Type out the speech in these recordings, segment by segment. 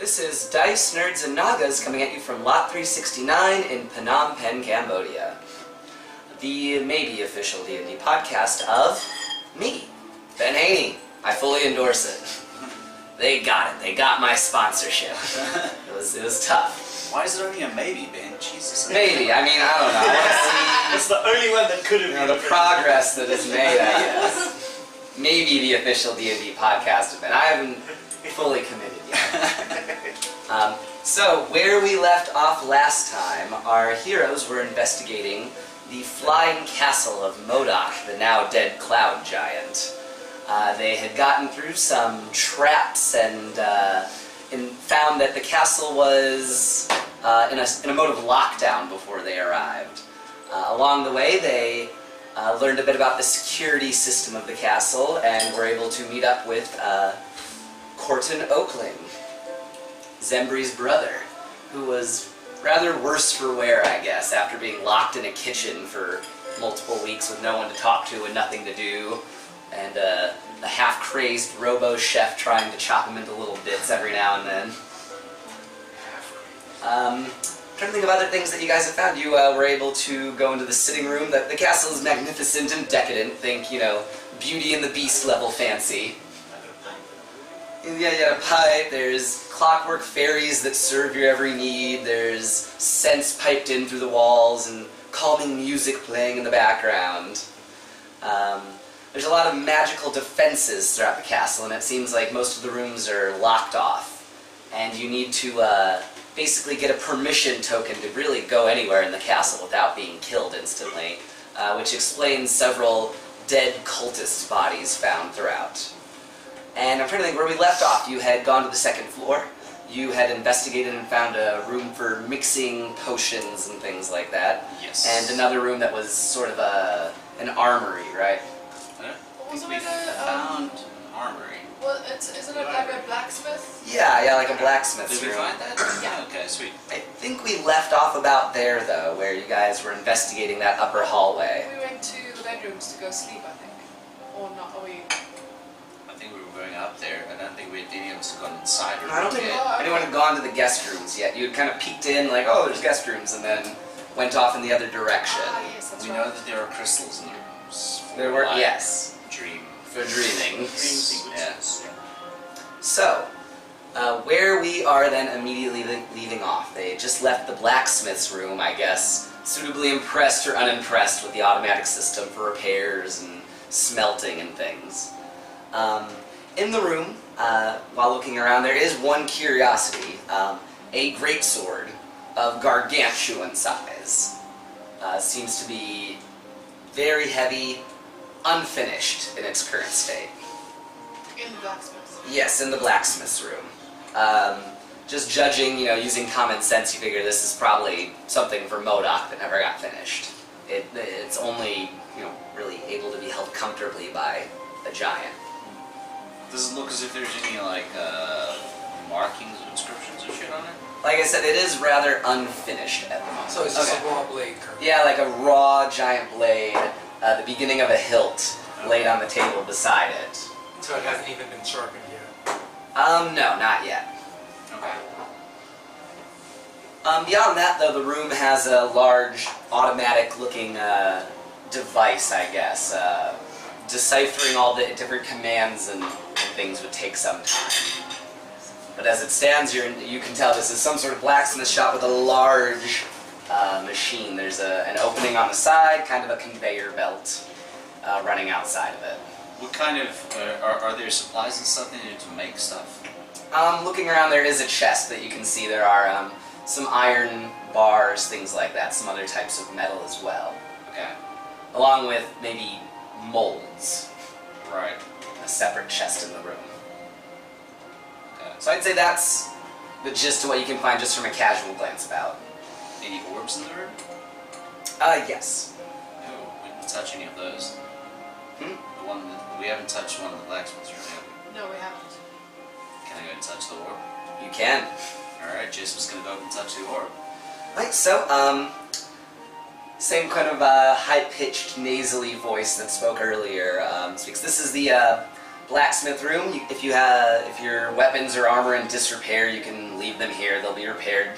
This is Dice, Nerds, and Nagas coming at you from Lot 369 in Phnom Penh, Cambodia. The maybe official D&D podcast of me, Ben Haney. I fully endorse it. They got it. They got my sponsorship. It was tough. Why is it only a maybe, Ben? Jesus. Maybe. I mean, I don't know. I want to see It's the only one that could have been. the progress that is made, I guess. Maybe the official D&D podcast of Ben. I haven't fully committed yet. So, where we left off last time, our heroes were investigating the flying castle of Modoc, the now dead cloud giant. They had gotten through some traps and found that the castle was in a mode of lockdown before they arrived. Along the way, they learned a bit about the security system of the castle and were able to meet up with Corton Oakling, Zenbrix's brother, who was rather worse for wear, I guess, after being locked in a kitchen for multiple weeks with no one to talk to and nothing to do, and a half-crazed robo-chef trying to chop him into little bits every now and then. I'm trying to think of other things that you guys have found. You were able to go into the sitting room. The castle is magnificent and decadent. Think, Beauty and the Beast level fancy. Yeah, you got a pipe, there's clockwork fairies that serve your every need, there's scents piped in through the walls and calming music playing in the background. There's a lot of magical defenses throughout the castle, and it seems like most of the rooms are locked off. And you need to basically get a permission token to really go anywhere in the castle without being killed instantly, which explains several dead cultist bodies found throughout. And I'm trying to think where we left off. You had gone to the second floor. You had investigated and found a room for mixing potions and things like that. Yes. And another room that was sort of an armory, right? Wasn't we it found an armory. Well, isn't it like a blacksmith? Yeah, like a blacksmith's Did we room. find that? Yeah. Okay, sweet. I think we left off about there, though, where you guys were investigating that upper hallway. We went to the bedrooms to go sleep, I think. Or not, are we? I think we were going up there. I don't think any of us had gone inside or I don't think Oh, anyone had gone to the guest rooms yet. You had kind of peeked in, like, oh, there's guest rooms, and then went off in the other direction. Ah, yes, that's We right. know that there are crystals in the rooms. There were, Like yes, Dream. for dreaming. Dream sequences. Yeah. So, where we are then immediately leaving off. They just left the blacksmith's room, I guess, suitably impressed or unimpressed with the automatic system for repairs and smelting and things. In the room, while looking around, there is one curiosity, a greatsword of gargantuan size. Seems to be very heavy, unfinished in its current state. In the blacksmith. Yes, in the blacksmith's room. Just judging, using common sense, you figure this is probably something for Modoc that never got finished. It's only, really able to be held comfortably by a giant. Does it look as if there's any, markings or inscriptions or shit on it? Like I said, it is rather unfinished at the moment. So it's just a raw blade curve. Yeah, like a raw giant blade, the beginning of a hilt laid on the table beside it. So it hasn't even been sharpened yet. No, not yet. Okay. Beyond that, though, the room has a large automatic-looking device, I guess. Deciphering all the different commands and things would take some time. But as it stands here, you can tell this is some sort of blacksmith shop with a large machine. There's an opening on the side, kind of a conveyor belt running outside of it. What kind of, are there supplies and stuff needed to make stuff? Looking around, there is a chest that you can see. There are some iron bars, things like that, some other types of metal as well. Okay. Along with maybe molds. Right. A separate chest in the room. Okay. So I'd say that's the gist of what you can find just from a casual glance about. Any orbs in the room? Yes. No, we didn't touch any of those. Hmm? The one that, we haven't touched one of the blacksmith's room, have we? No, we haven't. Can I go and touch the orb? You can. Alright, Jessop's gonna go up and touch the orb. Right, so, same kind of high-pitched, nasally voice that spoke earlier speaks. This is the blacksmith room. If your weapons or armor in disrepair, you can leave them here. They'll be repaired,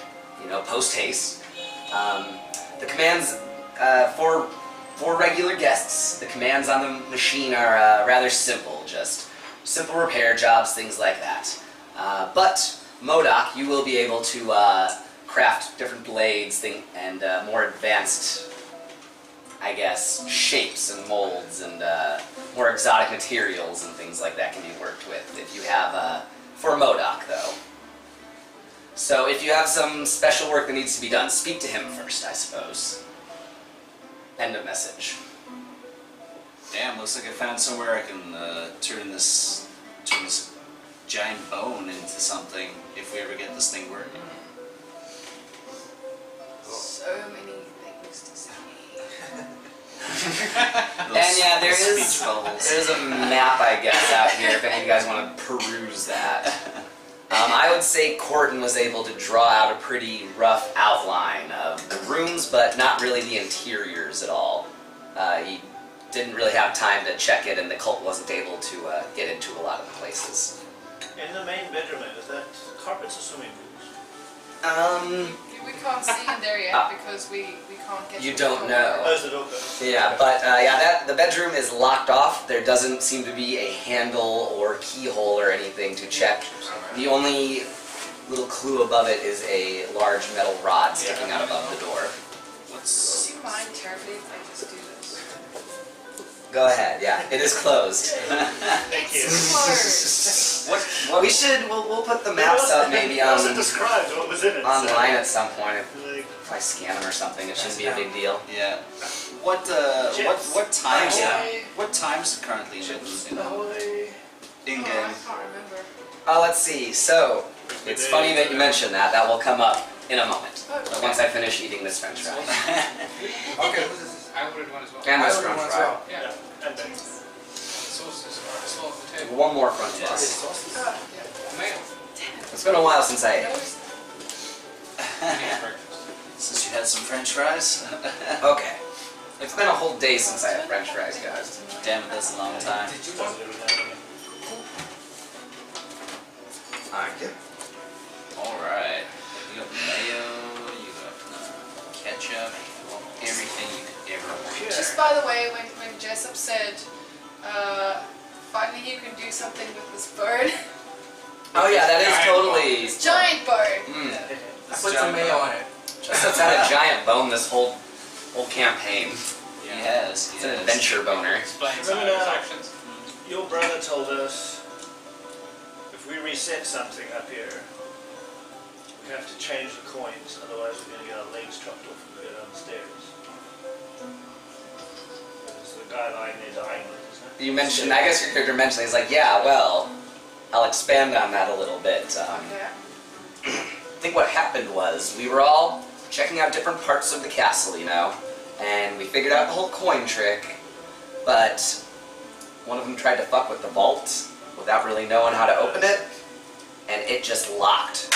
post haste. The commands for regular guests, the commands on the machine are rather simple, just simple repair jobs, things like that. But Modoc, you will be able to craft different blades and more advanced, I guess, shapes and molds and more exotic materials and things like that can be worked with if you have, for Modoc though. So if you have some special work that needs to be done, speak to him first, I suppose. End of message. Damn, looks like I found somewhere I can turn this giant bone into something if we ever get this thing working. So many things to say. And yeah, there's a map, I guess, out here if any of you guys want to peruse that. I would say Corton was able to draw out a pretty rough outline of the rooms, but not really the interiors at all. He didn't really have time to check it, and the cult wasn't able to get into a lot of the places. In the main bedroom, is that carpets or swimming pools? We can't see in there yet because we can't get. You to don't the know. Oh, is it open? Yeah, but the bedroom is locked off. There doesn't seem to be a handle or keyhole or anything to check. The only little clue above it is a large metal rod sticking out above the door. Do you mind terribly if I just do this? Go ahead. Yeah, it is closed. Thank you. It's closed. We'll put the maps up maybe It wasn't described what was in it. online at some point. Like, If I scan them or something, it shouldn't be a big deal. Yeah. What times? What times currently in I game? can't remember. Let's see. So it's funny that you mentioned that. That will come up in a moment. Okay. Once I finish eating this French fry. Okay, what is this? I ordered one as well. And I this ordered French one as fry. well. Yeah. and then. The sauces are still on the table. One more French fry. Tomato. It's been a while since I ate. Since you had some French fries? Okay. It's been a whole day since I had French fries, guys. Damn it, that's a long time. Did you want? Alright. You got mayo, you got ketchup, everything you could ever want. Just by the way, when Jessop said, finally you can do something with this bird. Oh yeah, that is totally. Giant bird. Mm. I put some mayo on it. Jessop's had a giant bone this whole campaign. Yes, It's an adventure boner. Explain some Remember of his now, actions. your brother told us if we reset something up here, we have to change the coins, otherwise we're going to get our legs chopped off and go down the stairs. That's the guideline they're dying with, isn't it? You mentioned, I guess your character mentioned, he's like, yeah, well, I'll expand on that a little bit. Yeah. I think what happened was we were all checking out different parts of the castle, and we figured out the whole coin trick, but one of them tried to fuck with the vault without really knowing how to open it, and it just locked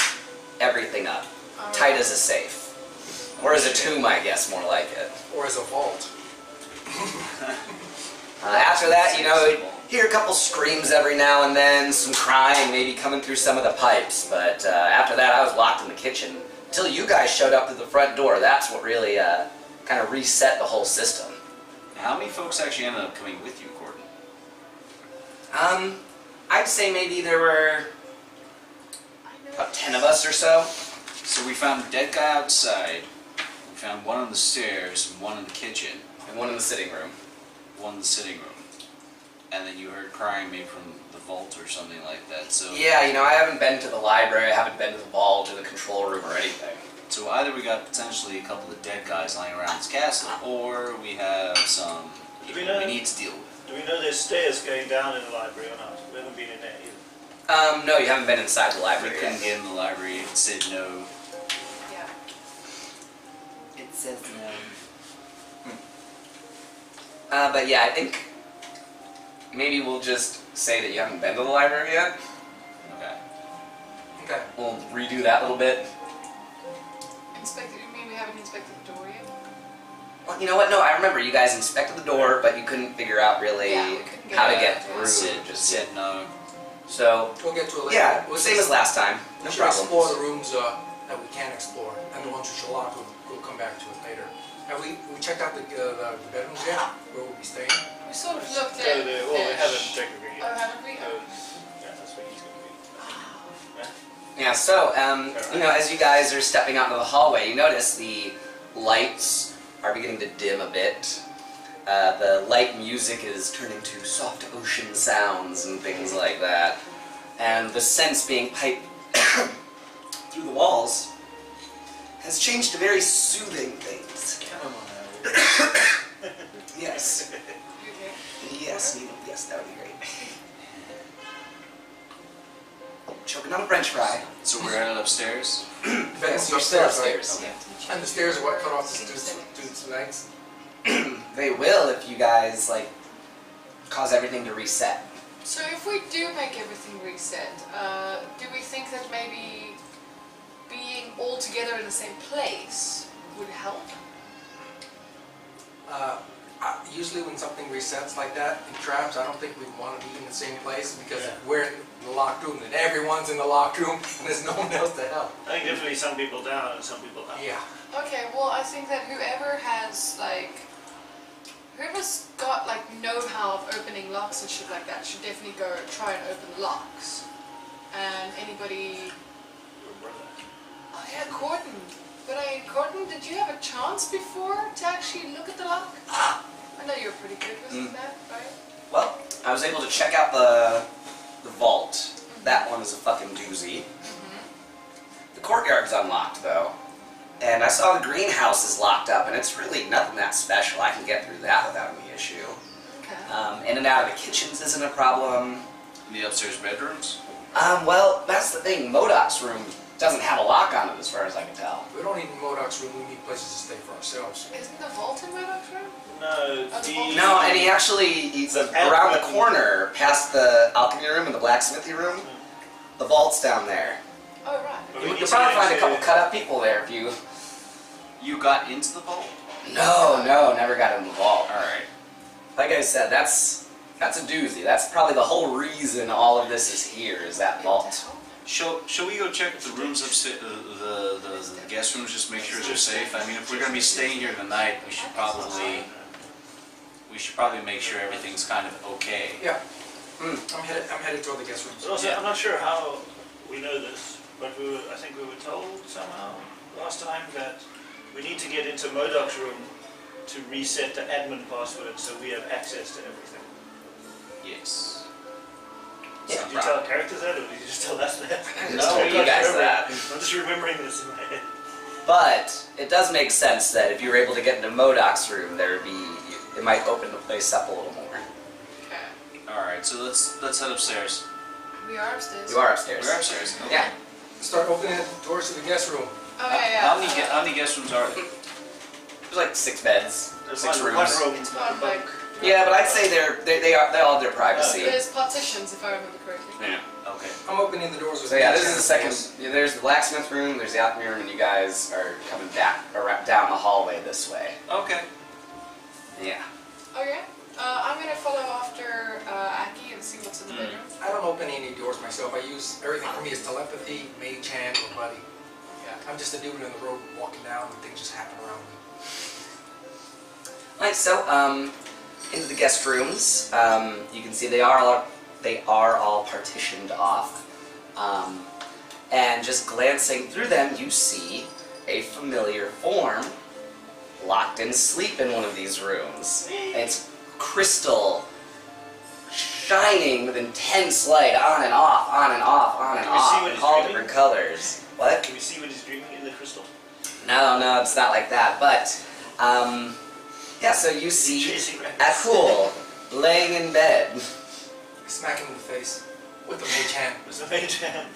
everything up, tight as a safe. Or as a tomb, I guess, more like it. Or as a vault. After that, hear a couple screams every now and then, some crying maybe coming through some of the pipes, but after that I was locked in the kitchen until you guys showed up to the front door. That's what really kind of reset the whole system. How many folks actually ended up coming with you, Gordon? I'd say maybe there were about 10 of us or so. So we found a dead guy outside, we found one on the stairs, and one in the kitchen, And one in the sitting room. one in the sitting room. And then you heard crying maybe from the vault or something like that. So Yeah, I haven't been to the library, I haven't been to the vault or the control room or anything. So either we got potentially a couple of dead guys lying around this castle, or we have some people we need to deal with. Do we know there's stairs going down in the library or not? We haven't been in there either. No, you haven't been inside the We library couldn't yet. get in the library, it said no. Yeah. It says no. But yeah, I think maybe we'll just say that you haven't been to the library yet. Okay. Okay. We'll redo that little bit. Inspected. You mean we haven't inspected the door yet? Well, you know what? No, I remember you guys inspected the door, but you couldn't figure out really Yeah, we couldn't get how to it. get through. Sid Just said no. so We'll get to it later. yeah, We'll same just- as last time. We No should problem. explore the rooms that we can explore, and the ones which are locked, we'll come back to it later. Have we checked out the bedrooms yet? Where we'll be staying? We sort of looked Go at there. Well, we fish. haven't technically Oh, yet. haven't we? Oh. Yeah, that's where he's going to be. Yeah. So you know, as you guys are stepping out into the hallway, you notice the lights are beginning to dim a bit. The light music is turning to soft ocean sounds and things like that. And the sense being piped through the walls has changed to very soothing things. Yes. You okay? Yes, yes, that would be great. Choking on a french fry. So we're headed upstairs. Bedrooms You're still right? upstairs. And the stairs are what cut off the dude's legs? They will if you guys, like, cause everything to reset. So if we do make everything reset, do we think that maybe being all together in the same place would help? Usually when something resets like that in traps, I don't think we'd want to be in the same place because if we're in the locked room and everyone's in the locked room and there's no one else to help. I think definitely some people down and some people up. Yeah. Okay, well I think that whoever's got like know-how of opening locks and shit like that should definitely go try and open locks. And anybody... Oh yeah, Gordon. But Gordon, did you have a chance before to actually look at the lock? I know you were pretty good with that, right? Well, I was able to check out the vault. That one is a fucking doozy. The courtyard's unlocked though. And I saw the greenhouse is locked up, and it's really nothing that special. I can get through that without any issue. Okay. In and out of the kitchens isn't a problem. The upstairs bedrooms. Well, that's the thing. Modoc's room doesn't have a lock on it as far as I can tell. We don't need Modoc's room, we need places to stay for ourselves. Isn't the vault in Murdoch's room? No, No, and he's around the corner, past the alchemy room and the blacksmithy room. The vault's down there. Oh right. But we You'll need to probably get find a into- couple cut up people there if you... You got into the vault? No, never got in the vault. Alright. Like I said, that's a doozy. That's probably the whole reason all of this is here, is that vault. Shall we go check the rooms upstairs, the guest rooms, just make sure they're safe? I mean, if we're going to be staying here tonight, we should probably make sure everything's kind of okay. Yeah. I'm headed toward the guest rooms. But also, Yeah. I'm not sure how we know this, but I think we were told somehow last time that we need to get into Modoc's room to reset the admin password so we have access to everything. Yes. Yeah, Did you tell characters that, or did you just tell us that? No, you guys that. I'm just remembering this in my head. But it does make sense that if you were able to get into Modoc's room, it might open the place up a little more. Okay. All right, so let's head upstairs. We are upstairs. You are upstairs. We're upstairs. Okay. Yeah. Start opening the doors to the guest room. Oh yeah. How many guest rooms are there? There's like 6 beds, There's 6 one rooms. room. It's one like. Yeah, but I'd say they all have their privacy. There's partitions if I remember correctly. Yeah. Okay. I'm opening the doors. So yeah, this is the second. Yeah, there's the blacksmith room, there's the alchemy room, and you guys are coming back around down the hallway this way. Okay. Yeah. Okay. I'm gonna follow after Acki and see what's in the bedroom. I don't open any doors myself. I use everything for me is telepathy, mage hand, or buddy. Yeah, I'm just a dude in the road walking down, and things just happen around me. Alright, so into the guest rooms. You can see they are all partitioned off. And just glancing through them, you see a familiar form locked in sleep in one of these rooms. It's crystal, shining with intense light, on and off, on and off, on and Can we see off, what in he's all dreaming? different colors. What? Can we see what he's dreaming in the crystal? No, it's not like that. But, yeah, so you see Chasing rabbits. Akul laying in bed. Smack him in the face with the mage hand. It's the mage hand.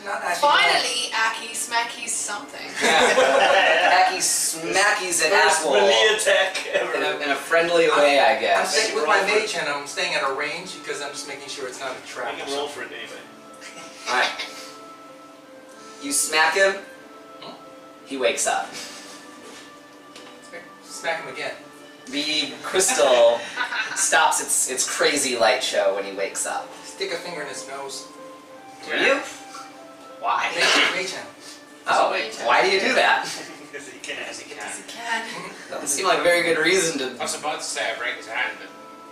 Not actually. Finally, Acki smackies something. Aki smackies an First apple melee attack ever. in a friendly way, I I'm guess. staying with my mage hand. I'm staying at a range because I'm just making sure it's not a trap. We can roll for it anyway. Alright. You smack him, he wakes up. Smack him again. The crystal stops its crazy light show when he wakes up. Stick a finger in his nose. Do you? Why? Mage hand. Oh, why do you do that? Because he can. Yes, he can. Doesn't seem like a very good reason to. I was about to say I break his hand, but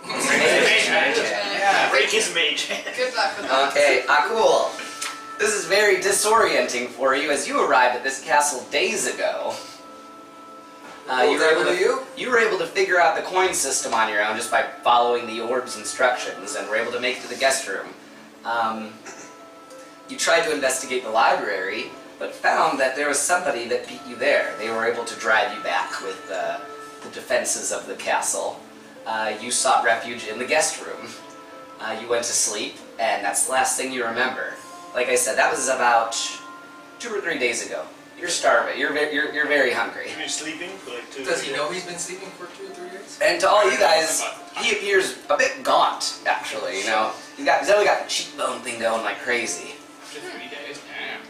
Yeah, break his mage hand. Good luck with that. Okay, cool. This is very disorienting for you as you arrived at this castle days ago. You were able to figure out the coin system on your own just by following the orb's instructions, and were able to make it to the guest room. You tried to investigate the library, but found that there was somebody that beat you there. They were able to drive you back with the defenses of the castle. You sought refuge in the guest room. You went to sleep, and that's the last thing you remember. Like I said, that was about 2 or 3 days ago. You're starving. You're very hungry. You've been sleeping for like 2 Does he know he's been sleeping for 2 or 3 days? And to all you guys, he appears a bit gaunt, actually. You know, he's definitely got the cheekbone thing going like crazy. after 3 days, damn.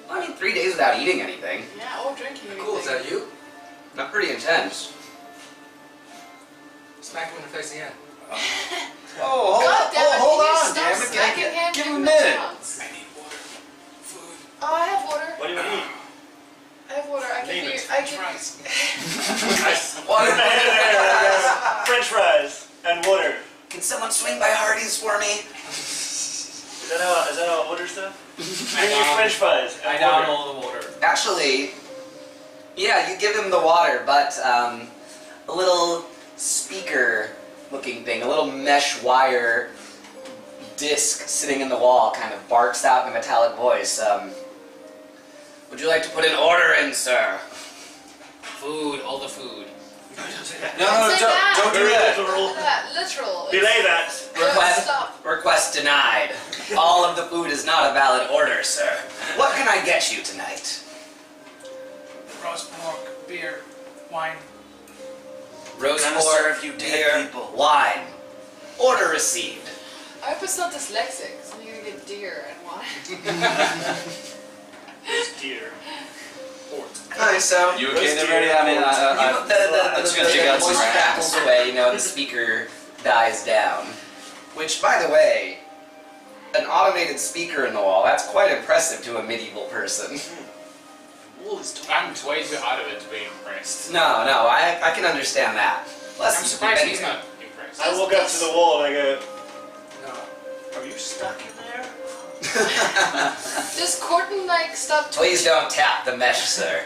Well, I mean, 3 days without eating anything. Yeah, or drinking anything. Cool, is that you? Not pretty intense. Smack him in the face again. Oh, God damn it, hold can you on, stop damn it. smacking him? Give him a him minute. chance. I need water. Food. Oh, I have water. What do you need? I have water. I Name give you. it. I give Fries. Water. French fries and water. Can someone swing by Hardee's for me? Is that how I order stuff? Bring me French fries I and down water. all the water. Actually, yeah, you give him the water, but a little speaker-looking thing, a little mesh wire disc sitting in the wall, kind of barks out in a metallic voice. Would you like to put an order in, sir? Food, all the food. No, Say that. don't do Very that. literal. Literal. Belay that. Stop. Request denied. All of the food is not a valid order, sir. What can I get you tonight? Roast pork, beer, wine. Roast Gonna pork, serve you dead beer, people. wine. Order received. I hope it's not dyslexic, so you're gonna get deer and wine. It's deer. Nice, so... You okay there, Brady? I mean, the just gonna check out some voice rats. crackles away, you know, and the speaker dies down. Which, by the way, an automated speaker in the wall, that's quite impressive to a medieval person. I'm way too out of it to be impressed. No, I can understand that. Plus, I'm you've surprised been he's here. not impressed. I walk up to the wall and I go, No. are you stuck in there? Does Corton like stop Please don't tap the mesh, sir.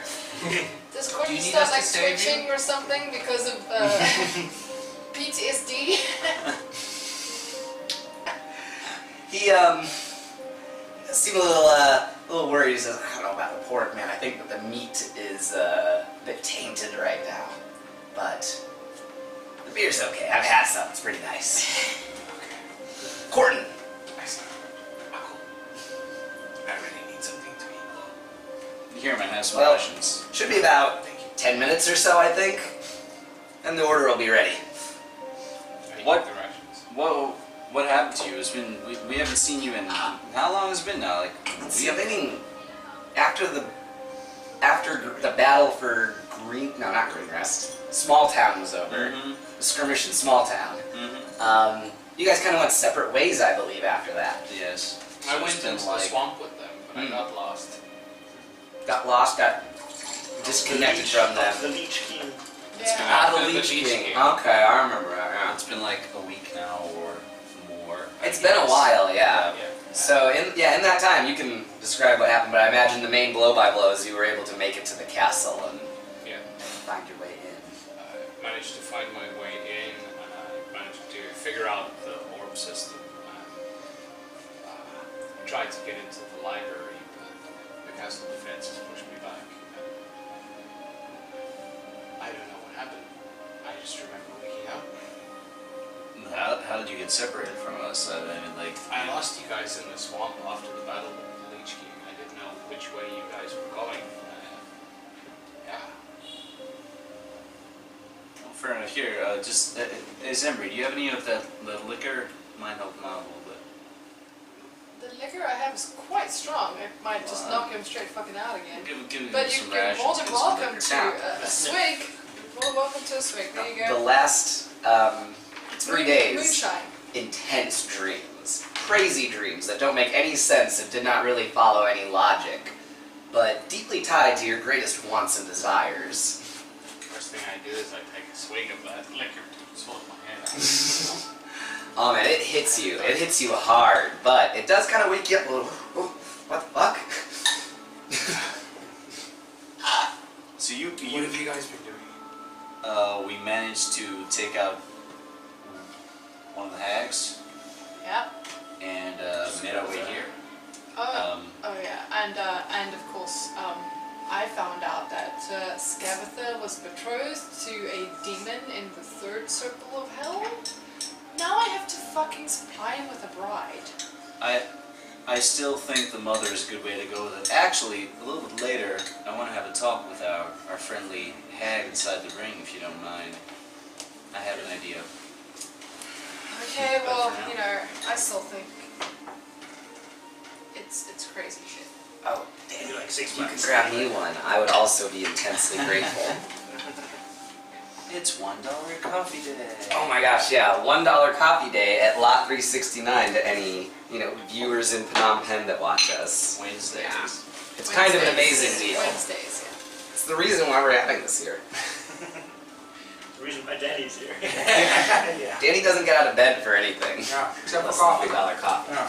Does Do Corton you need start us to like save twitching or something because of PTSD? He seemed a little worried. He says, I don't know about the pork, man. I think that the meat is a bit tainted right now. But the beer's okay. I've had some. It's pretty nice. Corton. I really need something to eat. Here, man, have some Well, rations. should be about 10 minutes or so, I think. And the order will be ready. I What? need the rations. Whoa, what happened to you? It's been, we haven't seen you in, how long has it been now? Like, See, I'm thinking after the battle for not Green Rest, Small Town was over. Mhm. The skirmish in Small Town. Mhm. You guys kind of went separate ways, I believe, after that. Yes. I So went it's been into the like, swamp with them, but I Hmm. got lost. Got lost, got disconnected from them. The Leech King. It's been Yeah. after the the Leech Leech King. King. Okay, I remember that, yeah. it's been like a week now or more. I It's been a guess. while, yeah. Yeah. So, in that time, you can describe what happened, but I imagine the main blow-by-blow is you were able to make it to the castle and Yeah. find your way in. I managed to find my way in, and I managed to figure out the orb system. And, I tried to get into the library, but the castle defenses pushed me back. I don't know what happened. I just remember waking up. How did you get separated from us? I mean, like, I lost you guys in the swamp after the battle with the Leech King. I didn't know which way you guys were going. Yeah. Well, fair enough. Here, just, hey, Zembri, do you have any of the liquor? Might help him out a little bit. The liquor I have is quite strong. It might just Wow. knock him straight fucking out again. Give But him you some can rations, more than get some welcome liquor. to a swig. You're Well, welcome to a swing. There you The go. last 3 days, Moonshine. intense dreams. Crazy dreams that don't make any sense and did not really follow any logic, but deeply tied to your greatest wants and desires. First thing I do is I take a swig of that liquor to sort my head out. Oh man, it hits you. It hits you hard, but it does kind of wake you up a little. Oh, what the fuck? So What have you guys been doing? we managed to take out one of the hags Yeah. and made our way here. Oh, oh yeah, and of course, I found out that Scabatha was betrothed to a demon in the third circle of hell. Now I have to fucking supply him with a bride. I still think the mother is a good way to go with it. Actually, a little bit later, I want to have a talk with our friendly hag inside the ring, if you don't mind. I have an idea. Okay, But well, for now- you know, I still think it's crazy shit. Oh, damn. Maybe like 6 If you could months. grab me one, I would also be intensely grateful. It's $1 coffee day. Oh my gosh, yeah, $1 coffee day at Lot 369 to any, viewers in Phnom Penh that watch us. Wednesdays. Yeah. It's kind of an amazing Wednesdays, deal. Wednesdays, It's the reason why we're having this here. The reason my daddy's here. Yeah. Danny doesn't get out of bed for anything. Yeah, except for Less coffee. than $1 coffee. Yeah.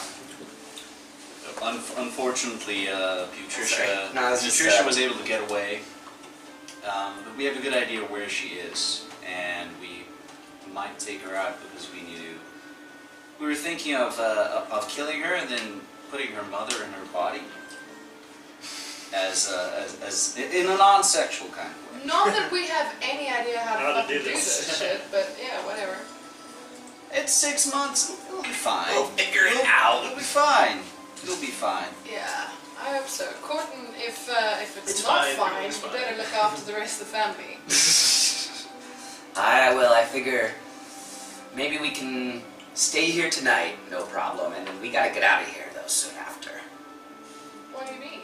Unfortunately, Patricia, No, it's just, Patricia was able to get away. But we have a good idea where she is, and we might take her out because we were thinking of killing her and then putting her mother in her body as in a non-sexual kind of way. yeah. Not that we have any idea how to How to fucking do do this. this shit, but yeah, whatever. It's 6 months. It'll be fine. We'll figure it out. It'll be fine. It'll be fine. Yeah, I hope so. Corton, if it's It's not fine, fine, it's you fine. better look after the rest of the family. I figure maybe we can stay here tonight, no problem, and then we gotta get out of here though soon after. What do you mean?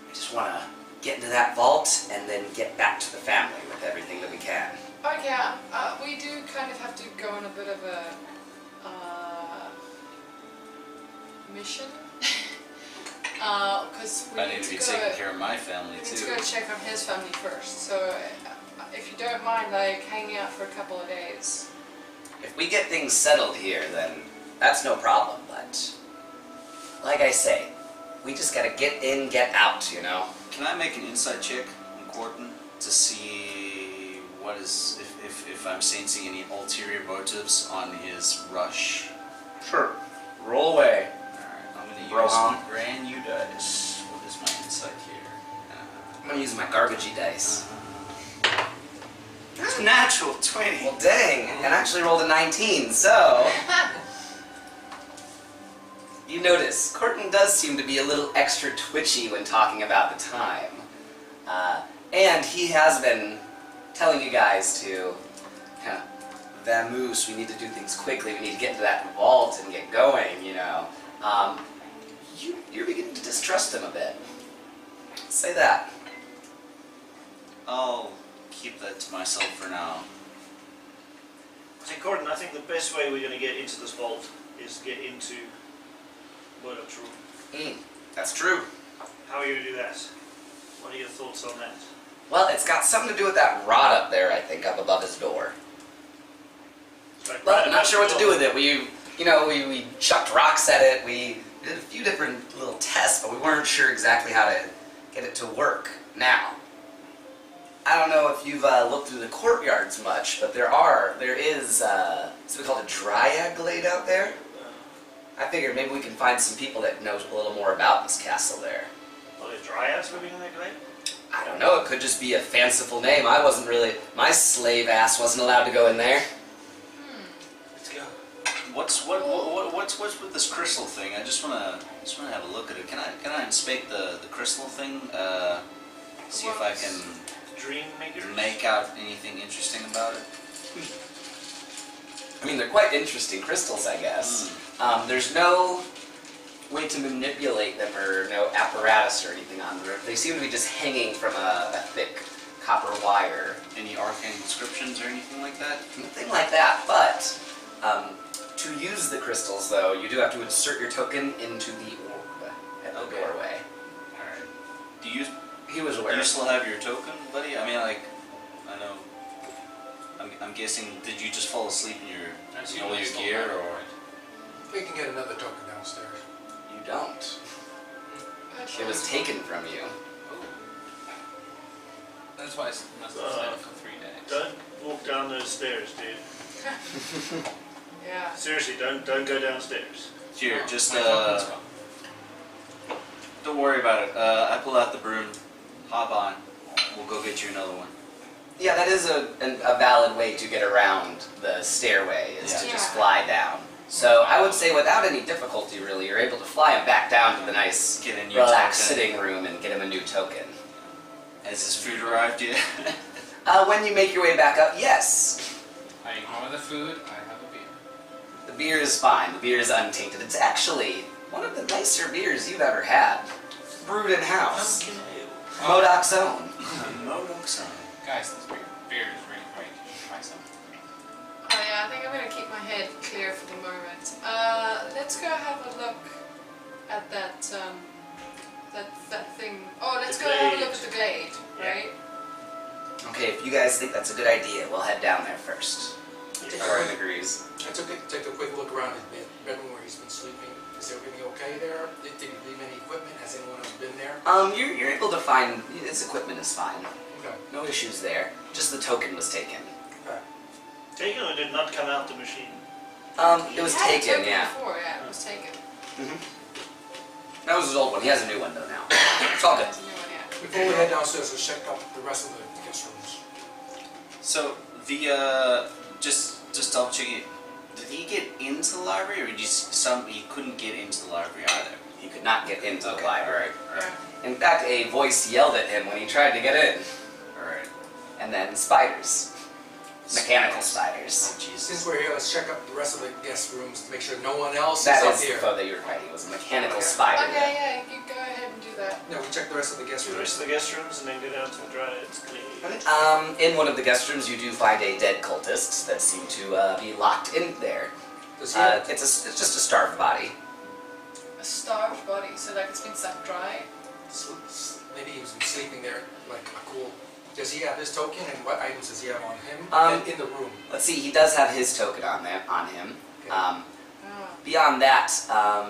We just wanna get into that vault and then get back to the family with everything that we can. Okay, we do kind of have to go on a bit of a mission. Because we I need need to be to taking go. care of my family We need to too. go check on his family first. So, if you don't mind, like hanging out for a couple of days. If we get things settled here, then that's no problem, but like I say, we just gotta get in, get out, Can I make an inside check on Corton to see what is if I'm sensing any ulterior motives on his rush? Sure. Roll away. Alright, I'm gonna Bro, use huh? my brand new dice. What is my insight here? I'm gonna use my garbagey dice. That's a natural 20. Well, dang, and I actually rolled a 19, so... You notice, Corton does seem to be a little extra twitchy when talking about the time. And he has been telling you guys to kind of vamoose, we need to do things quickly, we need to get into that vault and get going, You're beginning to distrust him a bit. Say that. I'll keep that to myself for now. See, Gordon, I think the best way we're going to get into this vault is get into Murdoch's room. That's true. How are you going to do that? What are your thoughts on that? Well, it's got something to do with that rod up there, I think, up above his door. Like, But right I'm not above sure what the to do door. with it. We chucked rocks at it. We did a few different little tests, but we weren't sure exactly how to get it to work. Now, I don't know if you've looked through the courtyards much, but there is something called a dryad glade out there. I figured maybe we can find some people that know a little more about this castle there. Are there dryads living in that glade? I don't know, it could just be a fanciful name. My slave ass wasn't allowed to go in there. Let's go. What's with this crystal thing? I just wanna have a look at it. Can I inspect the crystal thing? See if I can Dream makers? make out anything interesting about it. I mean, they're quite interesting crystals, I guess. There's no way to manipulate them or no apparatus or anything on them. They seem to be just hanging from a thick copper wire. Any arcane inscriptions or anything like that? Nothing like that, but to use the crystals, though, you do have to insert your token into the orb at the doorway. Alright. Do you He was aware. Do you still have your token, buddy? I mean, like, I know. I'm guessing. Did you just fall asleep in all your gear, or? We can get another token downstairs. You don't. It was taken from you. That's why I must have stayed for 3 days. Don't walk down those stairs, dude. Yeah. Seriously, don't go downstairs. Here, just My token's gone. don't worry about it. I pull out the broom, hop on. We'll go get you another one. Yeah, that is a valid way to get around the stairway, is to Yeah. just fly down. So I would say without any difficulty, really, you're able to fly him back down to the nice, Get a new relaxed token. sitting room and get him a new token. Has his food arrived yet? When you make your way back up, yes. I ignore the food, I have a beer. The beer is fine. The beer is untainted. It's actually one of the nicer beers you've ever had. Brewed in-house. Pumpkin ale. Modoc's own. Modoc's own. Guys, this beer is really great. You should try some. Oh yeah, I think I'm gonna keep my head clear for the moment. Let's go have a look at that thing. Oh, let's The go have a glade. look at the glade, Yeah. right? Okay, if you guys think that's a good idea, we'll head down there first. Aaron agrees. I take a quick look around his bedroom where he's been sleeping. Is everything okay there? Did he leave any equipment? Has anyone else been there? You're able to find his equipment is fine. Okay. No issues there. Just the token was taken. Okay. Taken or did not come out the machine? It was He had a taken, token yeah. Before, yeah, it was taken. That was his old one. He has a new one though now. It's all good. That's a new one, yeah. Before we head downstairs, let's check out the rest of the guest rooms. So the just double checking. Did he get into the library, or he couldn't get into the library either? He could not get into the Okay, library. alright. In fact, a voice yelled at him when he tried to get in. Alright. And then spiders. Mechanical spiders. Oh Jesus. Since we're here, let's check out the rest of the guest rooms to make sure no one else That is up is here. the that you're right. It was a mechanical Okay. spider. Okay, yeah, you go ahead and do that. No, we check the rest of the guest The rooms. rest of the guest rooms and then go down to the Dryad's Glade. In one of the guest rooms, you do find a dead cultist that seem to be locked in there. Does he have, It's just a starved body. A starved body, so like it's been sucked dry. maybe he's been sleeping there like a cool. Does he have his token and what items does he have on him in the room? Let's see. He does have his token on him. Okay. Oh. Beyond that,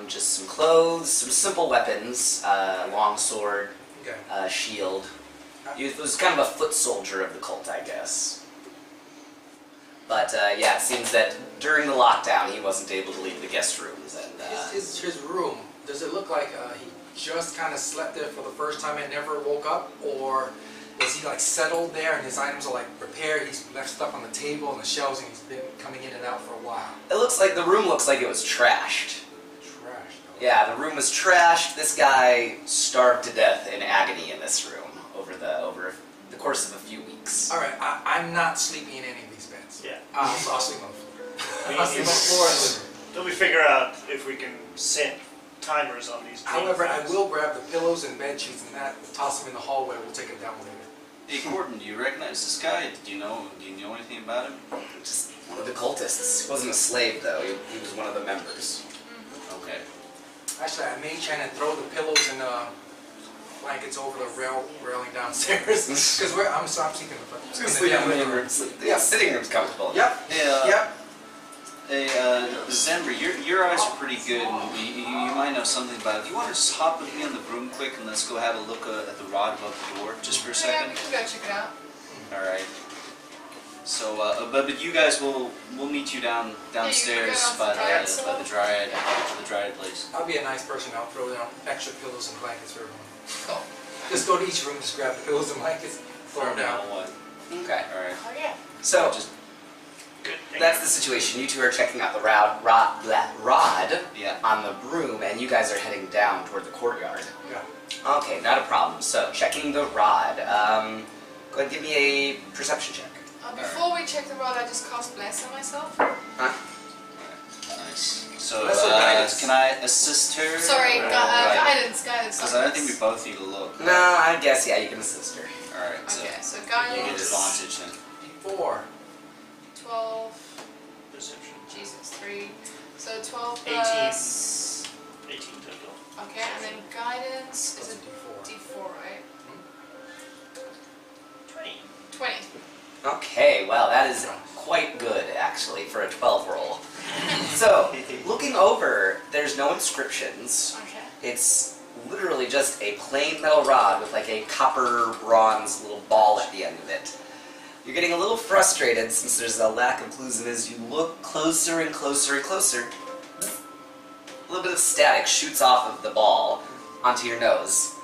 just some clothes, some simple weapons, long sword, Okay. shield. He was kind of a foot soldier of the cult, I guess. But yeah, it seems that during the lockdown, he wasn't able to leave the guest rooms. And His room, does it look like he just kind of slept there for the first time and never woke up? Or was he like settled there and his items are like prepared? He's left stuff on the table and the shelves and he's been coming in and out for a while. it looks like the room looks like it was trashed. Trash though. Yeah, the room was trashed. This guy starved to death in agony in this room over the course of a few weeks. Alright, I'm not sleeping in any of these beds. Yeah. I'll sleep on the floor. We I'll sleep on the floor and live. Till we figure out if we can set timers on these. However, I things. will grab the pillows and bed sheets and that, toss them in the hallway, we'll take it down later. Hey Gordon, do you recognize this guy? Do you know anything about him? Just one of the cultists. He wasn't a slave though. He was one of the members. Okay. Actually, I may try and throw the pillows and blankets over the railing downstairs. Because I'm sleeping in the living room. Yeah, sitting room's comfortable. Yep, Hey, yep. Hey, Zenbrix, your eyes are pretty good, and you might know something about it. You want to just hop with me on the broom quick, and let's go have a look at the rod above the door, just for a Yeah, second? we can go check it out. All right. So, but you guys will meet you downstairs down to by the Dryad the dryad place. I'll be a nice person, I'll throw down extra pillows and blankets for everyone. Cool. Just go to each room, just grab the pillows and blankets, throw them down. What? Okay. All right. Oh yeah. So Just Good. that's the situation. You two are checking out the rod yeah. on the broom, and you guys are heading down toward the courtyard. Yeah. Okay, not a problem. So checking the rod. Go ahead and give me a perception check. Before we check the rod, I just cast Bless on myself. Huh? Nice. So, That's so nice. can I assist her? Sorry, Or- guidance. Because I don't think we both need to look. No, I guess yeah, you can assist her. Alright, so Okay, so you get guidance. advantage then. D4. 12. Perception. Jesus, 3. So 12 18. plus. 18 total. Okay, and then guidance Plus is a a D4. D4, right? 20. 20. Okay, well that is quite good actually for a 12 roll. So, looking over, there's no inscriptions. Okay. It's literally just a plain metal rod with like a copper bronze little ball at the end of it. You're getting a little frustrated since there's a lack of clues, and as you look closer and closer and closer, a little bit of static shoots off of the ball onto your nose.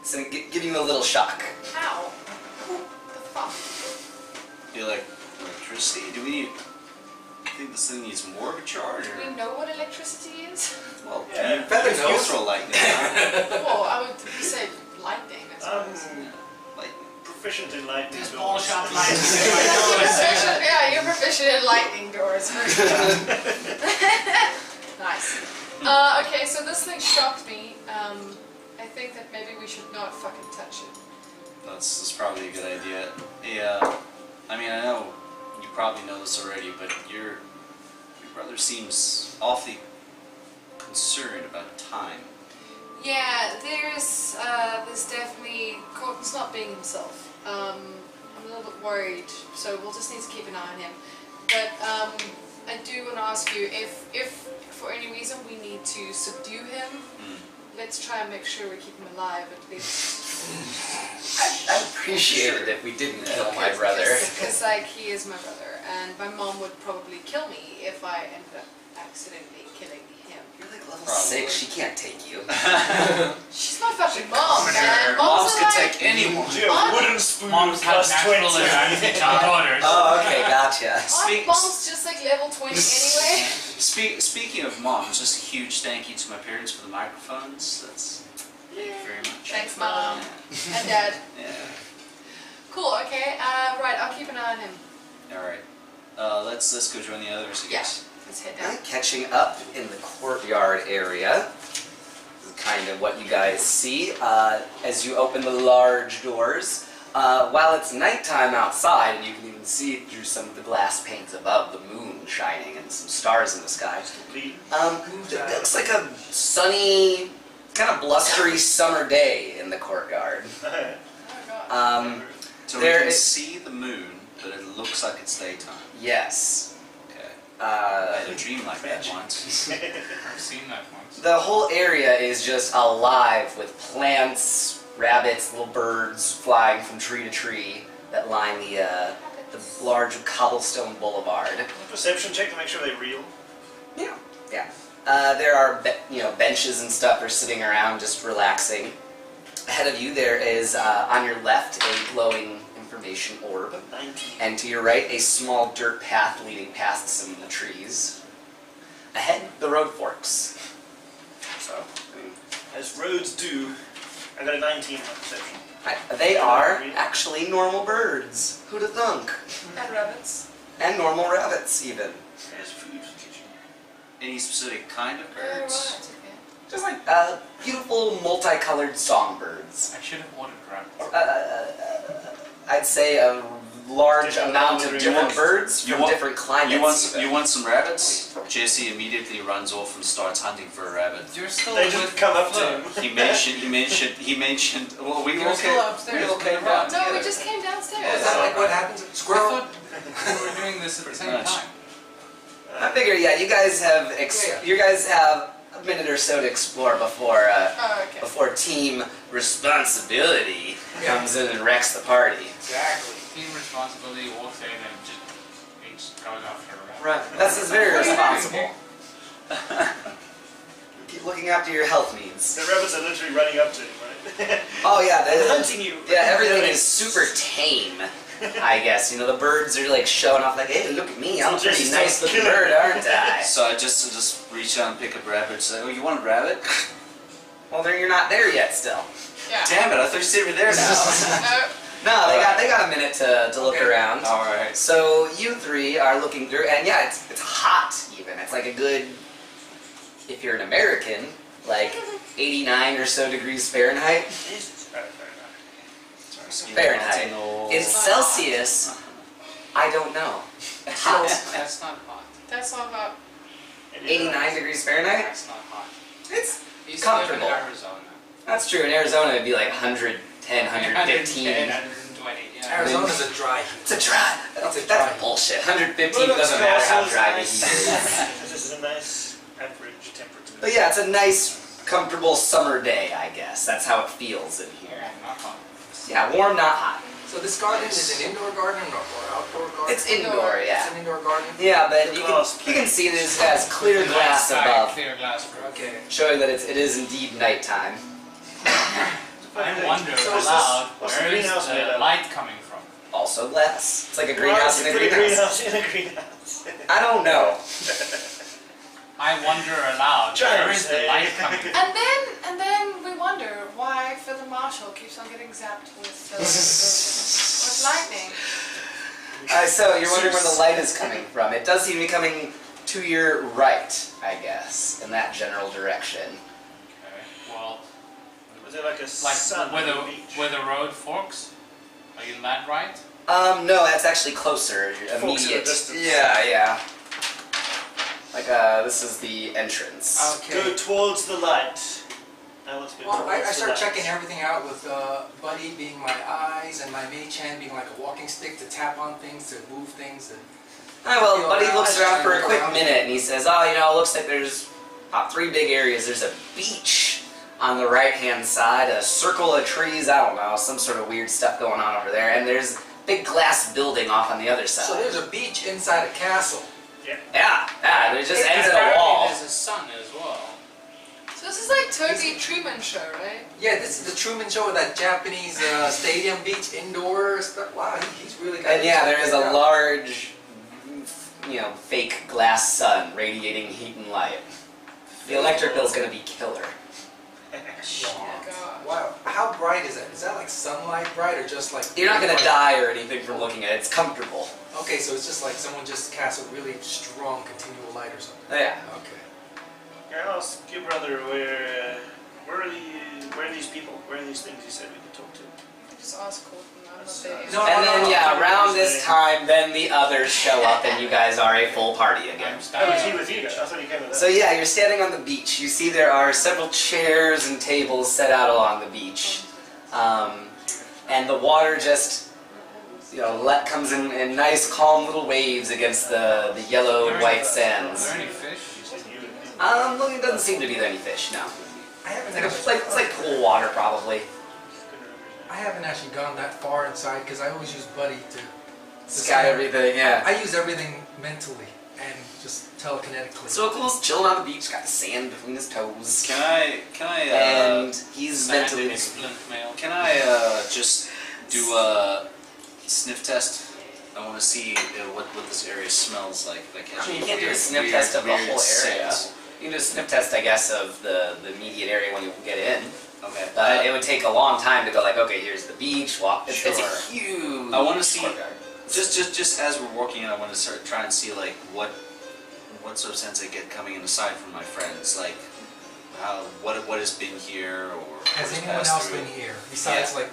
So giving you a little shock. Ow. The fuck? You're like, electricity? Do we need... I think this thing needs more of a charge, Do or... we know what electricity is? Well, Yeah. you Feather you knows. throw lightning. Well, I would say lightning. I suppose. Like, Proficient in lightning. There's doors. ball shot lightning. Yeah, you're proficient in lightning doors. Nice. Okay, so this thing shocked me. I think that maybe we should not fucking touch it. that's probably a good idea. Yeah, I mean, I know you probably know this already, but your brother seems awfully concerned about time. Yeah, there's definitely Corton's not being himself. I'm a little bit worried, so we'll just need to keep an eye on him. But I do want to ask you if for any reason we need to subdue him, let's try and make sure we keep him alive at least. I'd appreciate it if we didn't kill my brother. Because like he is my brother, and my mom would probably kill me if I ended up accidentally killing him. You're like level Probably. 6, she can't take you. She's my fucking mom, man. Moms are could like, take anyone. Do you have a wooden spoon Moms have plus natural 20? advantage on daughters. Oh, okay, gotcha. aren't moms just like level 20 anyway? Speaking of moms, just a huge thank you to my parents for the microphones. Thank you very much. Thanks, Mom. Yeah. And Dad. Yeah. Cool, okay. Right, I'll keep an eye on him. Alright. Let's go join the others, I Yeah. guess. Let's head down. Right, catching up in the courtyard area. This is kind of what you guys see as you open the large doors. While it's nighttime outside, and you can even see through some of the glass panes above, the moon shining and some stars in the sky. Bleed. It looks like a sunny, kind of blustery summer day in the courtyard. Oh, God. So There we can is- see the moon, but it looks like it's daytime. Yes. Okay. I had Uh, a dream like that once. I've seen that once. the whole area is just alive with plants, rabbits, little birds flying from tree to tree that line the large cobblestone boulevard. Perception check to make sure they're real. Yeah. There are benches and stuff are sitting around just relaxing. Ahead of you there is on your left a glowing information orb, 19. and to your right a small dirt path leading past some of the trees. Ahead the road forks. So I mean, As roads do, I got a 19 on perception. they are actually normal birds. Who'd have thunk? And rabbits. And normal rabbits even. There's food for the kitchen. Any specific kind of Oh, right, birds? okay. Just like beautiful multicolored songbirds. I should have ordered rabbits. I'd say a large Different amount of boundaries. different birds You from want- different climates. You want some rabbits? Jesse immediately runs off and starts hunting for a rabbit. You're still They with just come up to Fleur. him. He mentioned, well, we You're all still came, upstairs we all with came the down rod. No, we together. just came downstairs. Is that like what happens at I Squirrel? thought we were doing this at the same Nice. time. I figure, yeah, you guys have you guys have a minute or so to explore before Oh, okay. before team responsibility comes in and wrecks the party. Exactly. Team responsibility walks in and just each goes after a rabbit. Right. That's very What are you doing responsible. Keep looking after your health needs. The rabbits are literally running up to him, right? Oh yeah, Hunting you. yeah, everything is super tame. I guess the birds are like showing off, like, hey, look at me, I'm a So pretty just nice looking killing bird, them. aren't I? So I just reach out and pick up a rabbit and say, oh, you want a rabbit? Well, then you're not there yet still. Yeah. Damn it, I thought you said we were there now. No, No, they got a minute to look Okay. around. Alright. So you three are looking through, and yeah, it's hot even. It's like a good, if you're an American, like 89 or so degrees Fahrenheit. Jesus. Right. Fahrenheit. In Celsius, I don't know. Hot. That's not hot. That's all about 89 degrees Fahrenheit? That's not hot. It's You used to live in comfortable. Arizona. That's true. In Arizona, it'd be like 110, 115. 120, yeah. Arizona's a dry heat. It's a dry. It's a That's dry. bullshit. 115 doesn't matter how dry the heat is. This is a nice average temperature. But yeah, it's a nice, comfortable summer day, I guess. That's how it feels in here. Not hot. Yeah, warm, not hot. So this garden is an indoor garden or outdoor garden? It's indoor, It's yeah. an indoor garden? Yeah, but you can see that it has clear glass Nice sky, above, Clear glass. Okay. showing that it is indeed nighttime. I wonder So aloud, what's the where is greenhouse made the of? light coming from? Also glass. It's like a greenhouse in a Put greenhouse. in a greenhouse. I don't know. I wonder aloud, where is the light coming from? And then we wonder why Philip Marshall keeps on getting zapped with lightning. So you're wondering where the light is coming from. It does seem to be coming to your right, I guess, in that general direction. Okay, well, Was it like a like sun where on the beach? the road forks? Are you in that right? No, that's actually closer. Folks at a Immediate. distance. Yeah. Like, this is the entrance. Okay. Go towards the light. I want to go Well, I towards the start light. checking everything out with Buddy being my eyes and my mage hand being like a walking stick to tap on things, to move things. And Alright, well, feel Buddy around, looks around for a look quick around. minute and he says, oh, it looks like there's about 3 big areas. There's a beach on the right-hand side, a circle of trees, I don't know, some sort of weird stuff going on over there, and there's a big glass building off on the other side. so there's a beach inside a castle. Yeah, it just ends in a Apparently wall. There's a sun as well. So this is like totally Truman Show, right? Yeah, this is the Truman Show with that Japanese stadium beach indoor stuff. Wow, he's really got And yeah, there is a lot. large, fake glass sun radiating heat and light. The electric bill's gonna be killer. Oh my god. Wow, how bright is that? Is that like sunlight bright or just like... You're not gonna die or anything from looking at it. It's comfortable. Okay, so it's just like someone just cast a really strong continual light or something. Yeah. Okay. Can I ask your brother where are these people? Where are these things you said we could talk to? Just ask Colton. I'm not there. No, And then, no. around this time, then the others show up and you guys are a full party again. I'm Oh, was standing he on with the you? beach. I thought he came with us. So yeah, you're standing on the beach. You see there are several chairs and tables set out along the beach. And the water just, comes in nice, calm little waves against the yellow, white Are sands. there any fish? Looking, doesn't seem to be any fish, no. I haven't It's like pool water, probably. I haven't actually gone that far inside because I always use Buddy to Sky everything, yeah. I use everything mentally and just telekinetically. So Cool's chilling on the beach, got the sand between his toes. Can I And he's Sand in mentally... his splint mail. can I just do a sniff test? I want to see what this area smells like. I mean, you can't do a sniff test of the weird whole area. scents. You can do a sniff test, I guess, of the immediate area when you get in. Okay. But it would take a long time to go like, okay, here's the beach, walk. It's a Sure. huge I wanna see- courtyard. Just as we're walking in, I want to try and see like what sort of sense I get coming in aside from my friends, like what has been here or Has what's anyone passed else through. been here besides Yeah. like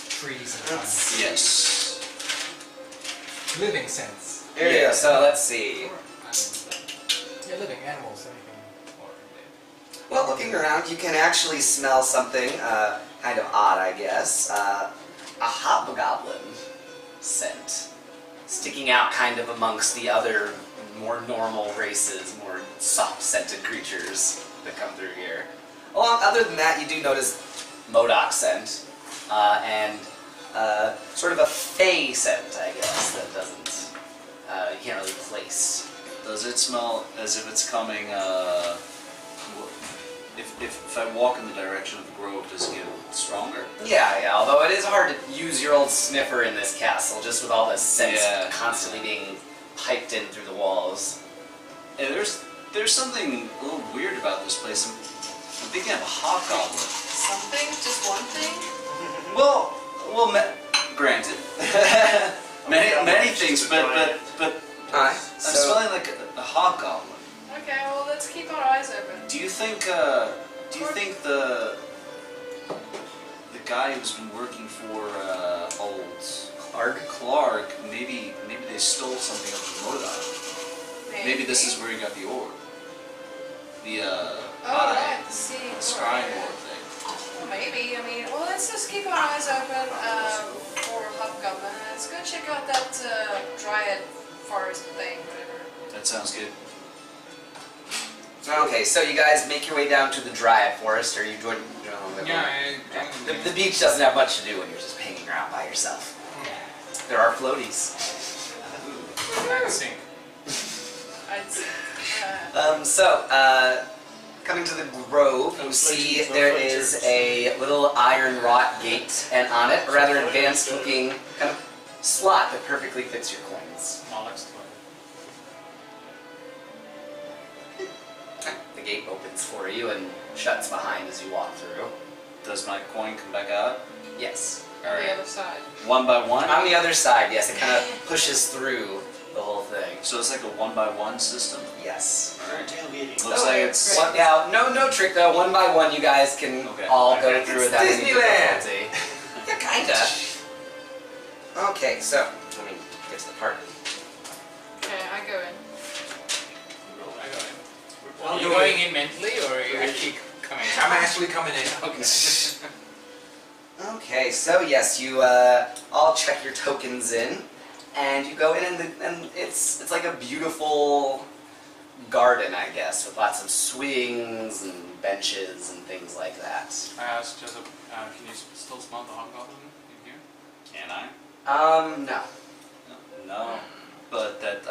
trees and plants? Yes. Living sense. Here you go, so let's see. Yeah, living animals, anything. Well, looking around, you can actually smell something kind of odd, I guess. A hobgoblin scent. Sticking out kind of amongst the other more normal races, more soft-scented creatures that come through here. Well, other than that, you do notice Modoc scent, and sort of a fey scent, I guess, that doesn't, you can't really place. Does it smell as if it's coming? If I walk in the direction of the grove, does it get stronger? Yeah, although it is hard to use your old sniffer in this castle, just with all the scents Yeah. constantly being piped in through the walls. Yeah, there's something a little weird about this place. I'm thinking of a hobgoblin. Something? Just one thing? Well, granted, many things, but Alright, I'm smelling like a hobgoblin. Okay, well let's keep our eyes open. Do you think the guy who's been working for old Clark. Maybe they stole something of the Modoc. Maybe this is where he got the orb. The right, the sea. scrying orb thing. Maybe. I mean, well, let's just keep our eyes open for Hobgoblin. And let's go check out that Dryad forest thing, whatever. That sounds good. Okay, so you guys make your way down to the Dryad Forest, or you join the the beach doesn't have much to do when you're just hanging around by yourself. There are floaties. I think. I'd say. Coming to the grove, you see there is a little iron wrought gate, and on it a rather advanced looking kind of slot that perfectly fits your coins. The gate opens for you and shuts behind as you walk through. Does my coin come back out? Yes. On the other side. One by one? On the other side, yes, it kind of pushes through the whole thing. So it's like a one-by-one system? Yes. Alright. Tailgating. Looks like it's... One, yeah, no trick though. One by one, you guys can all go through without any Disneyland! difficulty. Yeah, kinda. Okay, so let me get to the part. Okay, I go in. Are you going in mentally, or are you actually coming in? I'm actually coming in. Okay. Okay, so yes, you all check your tokens in, and you go in, and it's like a beautiful garden, I guess, with lots of swings and benches and things like that. I asked Jessop, can you still smell the hobgoblin in here? Can I? No. No. But that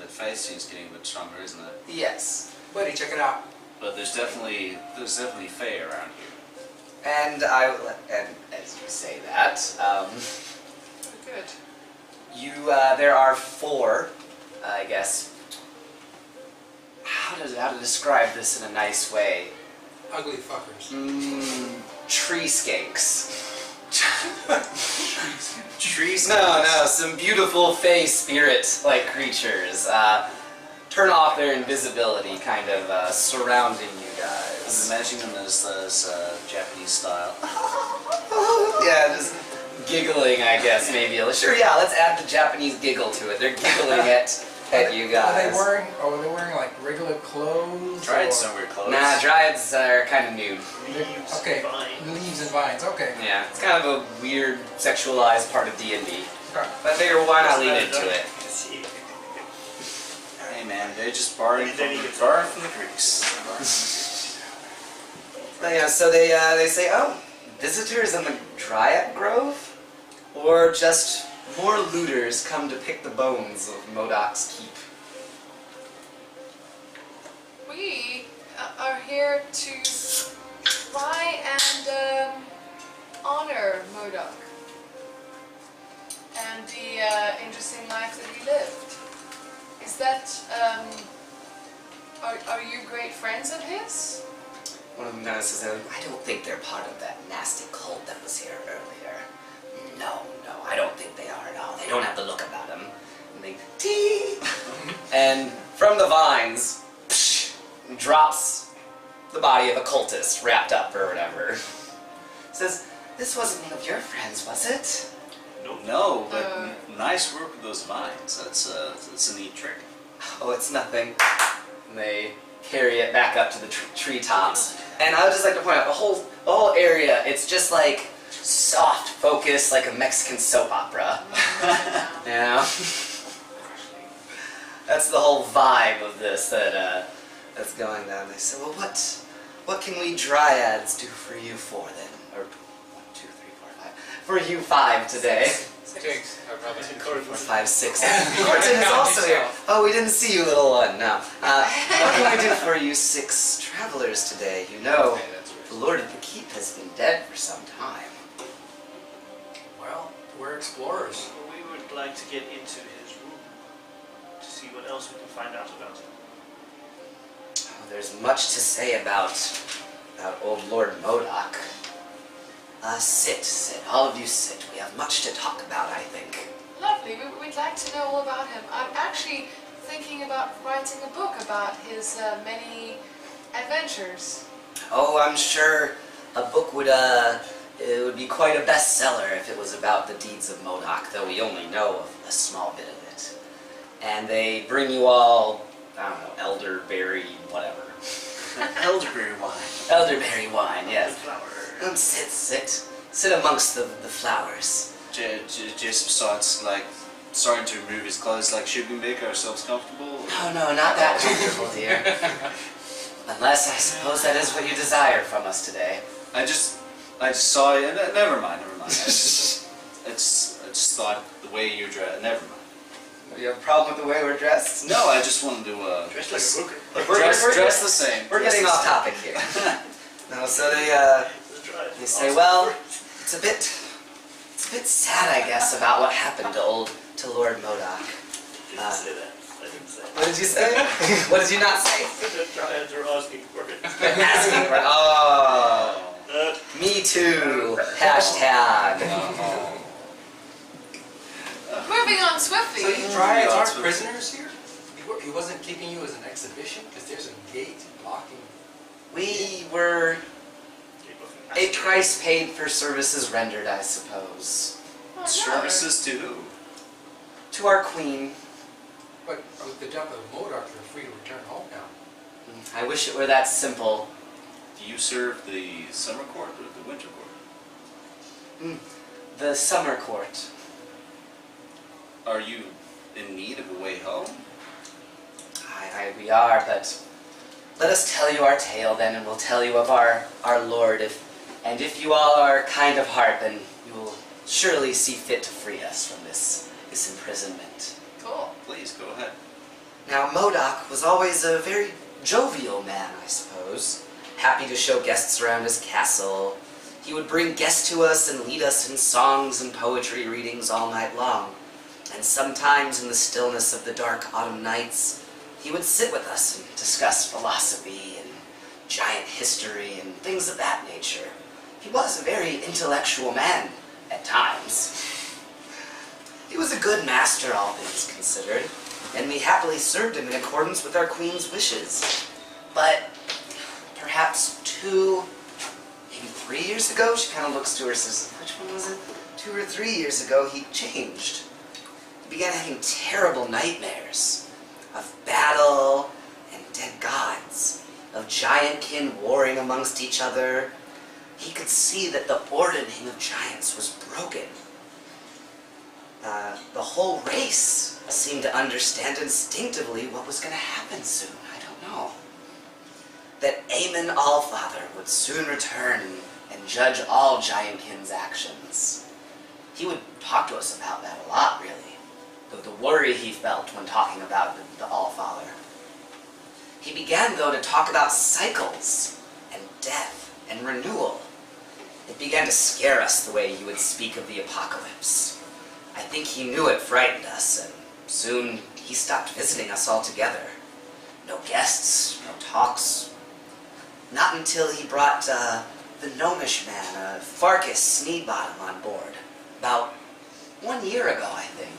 face seems getting a bit stronger, isn't it? Yes. Buddy, check it out. But there's definitely Fae around here. And as you say that, Good. there are four, I guess. How to describe this in a nice way? Ugly fuckers. Tree skanks. Tree No, some beautiful fey spirit-like creatures. Turn off their invisibility, kind of surrounding you I was guys. imagining them as Japanese style. Yeah, just giggling, I guess, maybe. Sure, yeah, let's add the Japanese giggle to it. They're giggling at you guys. Were they wearing like regular clothes? Tried or- some weird clothes. Nah, dryads are kind of nude. Leaves, Okay, vines. leaves and vines. Okay. Yeah, it's kind of a weird, sexualized part of D&D. Okay. But I figure why not lean into it? Hey man, they're just borrowing from the Greeks. But yeah, so they say, oh, visitors in the Dryad Grove? Or just more looters come to pick the bones of Modoc's keep? We are here to try and honor Modoc and the interesting life that he lived. Is that, are you great friends of his? One of them notices, I don't think they're part of that nasty cult that was here earlier. No, I don't think they are at all. They don't have the look about them. And they tee! And from the vines, drops the body of a cultist wrapped up or whatever. Says, this wasn't one of your friends, was it? No, but nice work with those vines. That's a neat trick. Oh, it's nothing. And they carry it back up to the treetops. And I would just like to point out, the whole area, it's just like soft focus, like a Mexican soap opera. You know? That's the whole vibe of this that's going down. They say, well, what can we dryads do for you four then? Or 1, 2, 3, 4, 5. For you 5 today. 6. I'd rather 4, 5, 6. Corton is also here. Oh, we didn't see you, little one. No. What can I do for you 6 travelers today? You know, the Lord of the Keep has been dead for some time. Well, we're explorers. Well, we would like to get into his room to see what else we can find out about him. Oh, there's much to say about old Lord Modoc. Sit. All of you sit. We have much to talk about, I think. Lovely. We'd like to know all about him. I'm actually thinking about writing a book about his many adventures. Oh, I'm sure a book would It would be quite a bestseller if it was about the deeds of Modoc, though we only know of a small bit of it. And they bring you all, I don't know, elderberry, whatever. Elderberry wine. Elderberry wine, yes. Flower. Sit amongst the flowers. Jessop starts like starting to remove his clothes. Like, should we make ourselves comfortable? No, not that comfortable, dear. Unless I suppose that is what you desire from us today. I just saw it. Never mind. I just thought the way you're dressed. Never mind. You have a problem with the way we're dressed? No, I just wanted to Dressed like a hooker. dress the same. We're getting off topic here. No, so they say, well, it's a bit sad, I guess, about what happened to Lord Modoc. Didn't say that. I didn't say that. What did you say? What did you not say? The Dryads are asking for it. Asking for it. Oh, me too. Hashtag. Moving on swiftly. So you Dryads aren't prisoners here? He wasn't keeping you as an exhibition? Because there's a gate blocking. We were a price paid for services rendered, I suppose. Oh, no. Services to who? To our queen. But with the death of Modoc, you're free to return home now. I wish it were that simple. Do you serve the summer court or the winter court? The summer court. Are you in need of a way home? We are, but let us tell you our tale then, and we'll tell you of our Lord. If you all are kind of heart, then you will surely see fit to free us from this imprisonment. Cool. Please, go ahead. Now, Modoc was always a very jovial man, I suppose. Happy to show guests around his castle. He would bring guests to us and lead us in songs and poetry readings all night long. And sometimes in the stillness of the dark autumn nights, he would sit with us and discuss philosophy and giant history and things of that nature. He was a very intellectual man at times. He was a good master, all things considered, and we happily served him in accordance with our queen's wishes. But perhaps 2, maybe 3 years ago, she kind of looks to her and says, which one was it? 2 or 3 years ago, he changed. He began having terrible nightmares of battle and dead gods, of giant kin warring amongst each other. He could see that the ordering of giants was broken. The whole race seemed to understand instinctively what was going to happen soon. I don't know. That Aemon Allfather would soon return and judge all giant kin's actions. He would talk to us about that a lot, really. The worry he felt when talking about the Allfather. He began, though, to talk about cycles and death and renewal. It began to scare us the way he would speak of the apocalypse. I think he knew it frightened us, and soon he stopped visiting us altogether. No guests, no talks. Not until he brought the gnomish man, Farkas Sneedbottom, on board. About 1 year ago, I think.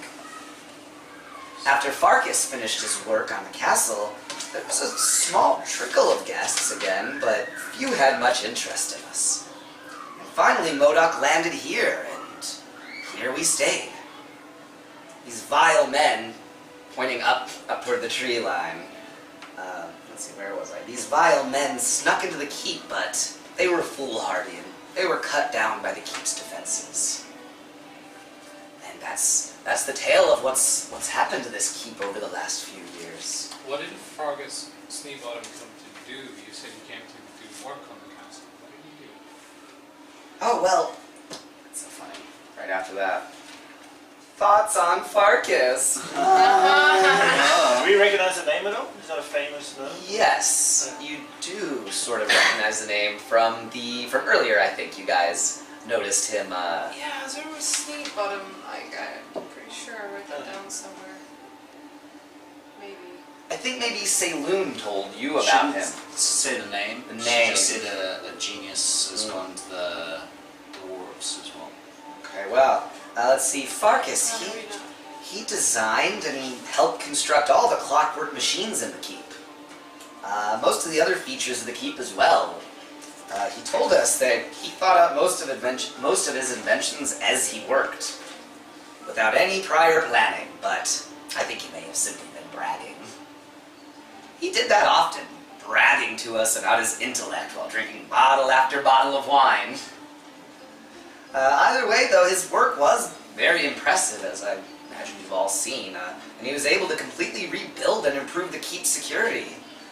After Farkas finished his work on the castle, there was a small trickle of guests again, but few had much interest in us. And finally, Modoc landed here, and here we stayed. These vile men, pointing up toward the tree line. Let's see, where was I? These vile men snuck into the keep, but they were foolhardy, and they were cut down by the keep's defenses. And that's the tale of what's happened to this keep over the last few years. What did Fargus Sneebottom come to do? You said he came to do work on the castle. What did he do? Oh, well, that's so funny. Right after that. Thoughts on Farkas? Do we recognize the name at all? Is that a famous name? Yes, you do sort of recognize the name from earlier, I think you guys noticed him. Yeah, there was Sneedbottom. I'm pretty sure I wrote that down somewhere. Maybe. I think maybe Saloon told you about him. Say the name. The She name. just said a genius has gone to the dwarves as well. Okay, well, let's see. Farkas, No, maybe not. he designed and helped construct all the clockwork machines in the keep. Most of the other features of the keep as well. He told us that he thought up most of his inventions as he worked, without any prior planning, but I think he may have simply been bragging. He did that often, bragging to us about his intellect while drinking bottle after bottle of wine. Either way, though, his work was very impressive, as I imagine you've all seen, and he was able to completely rebuild and improve the keep's security.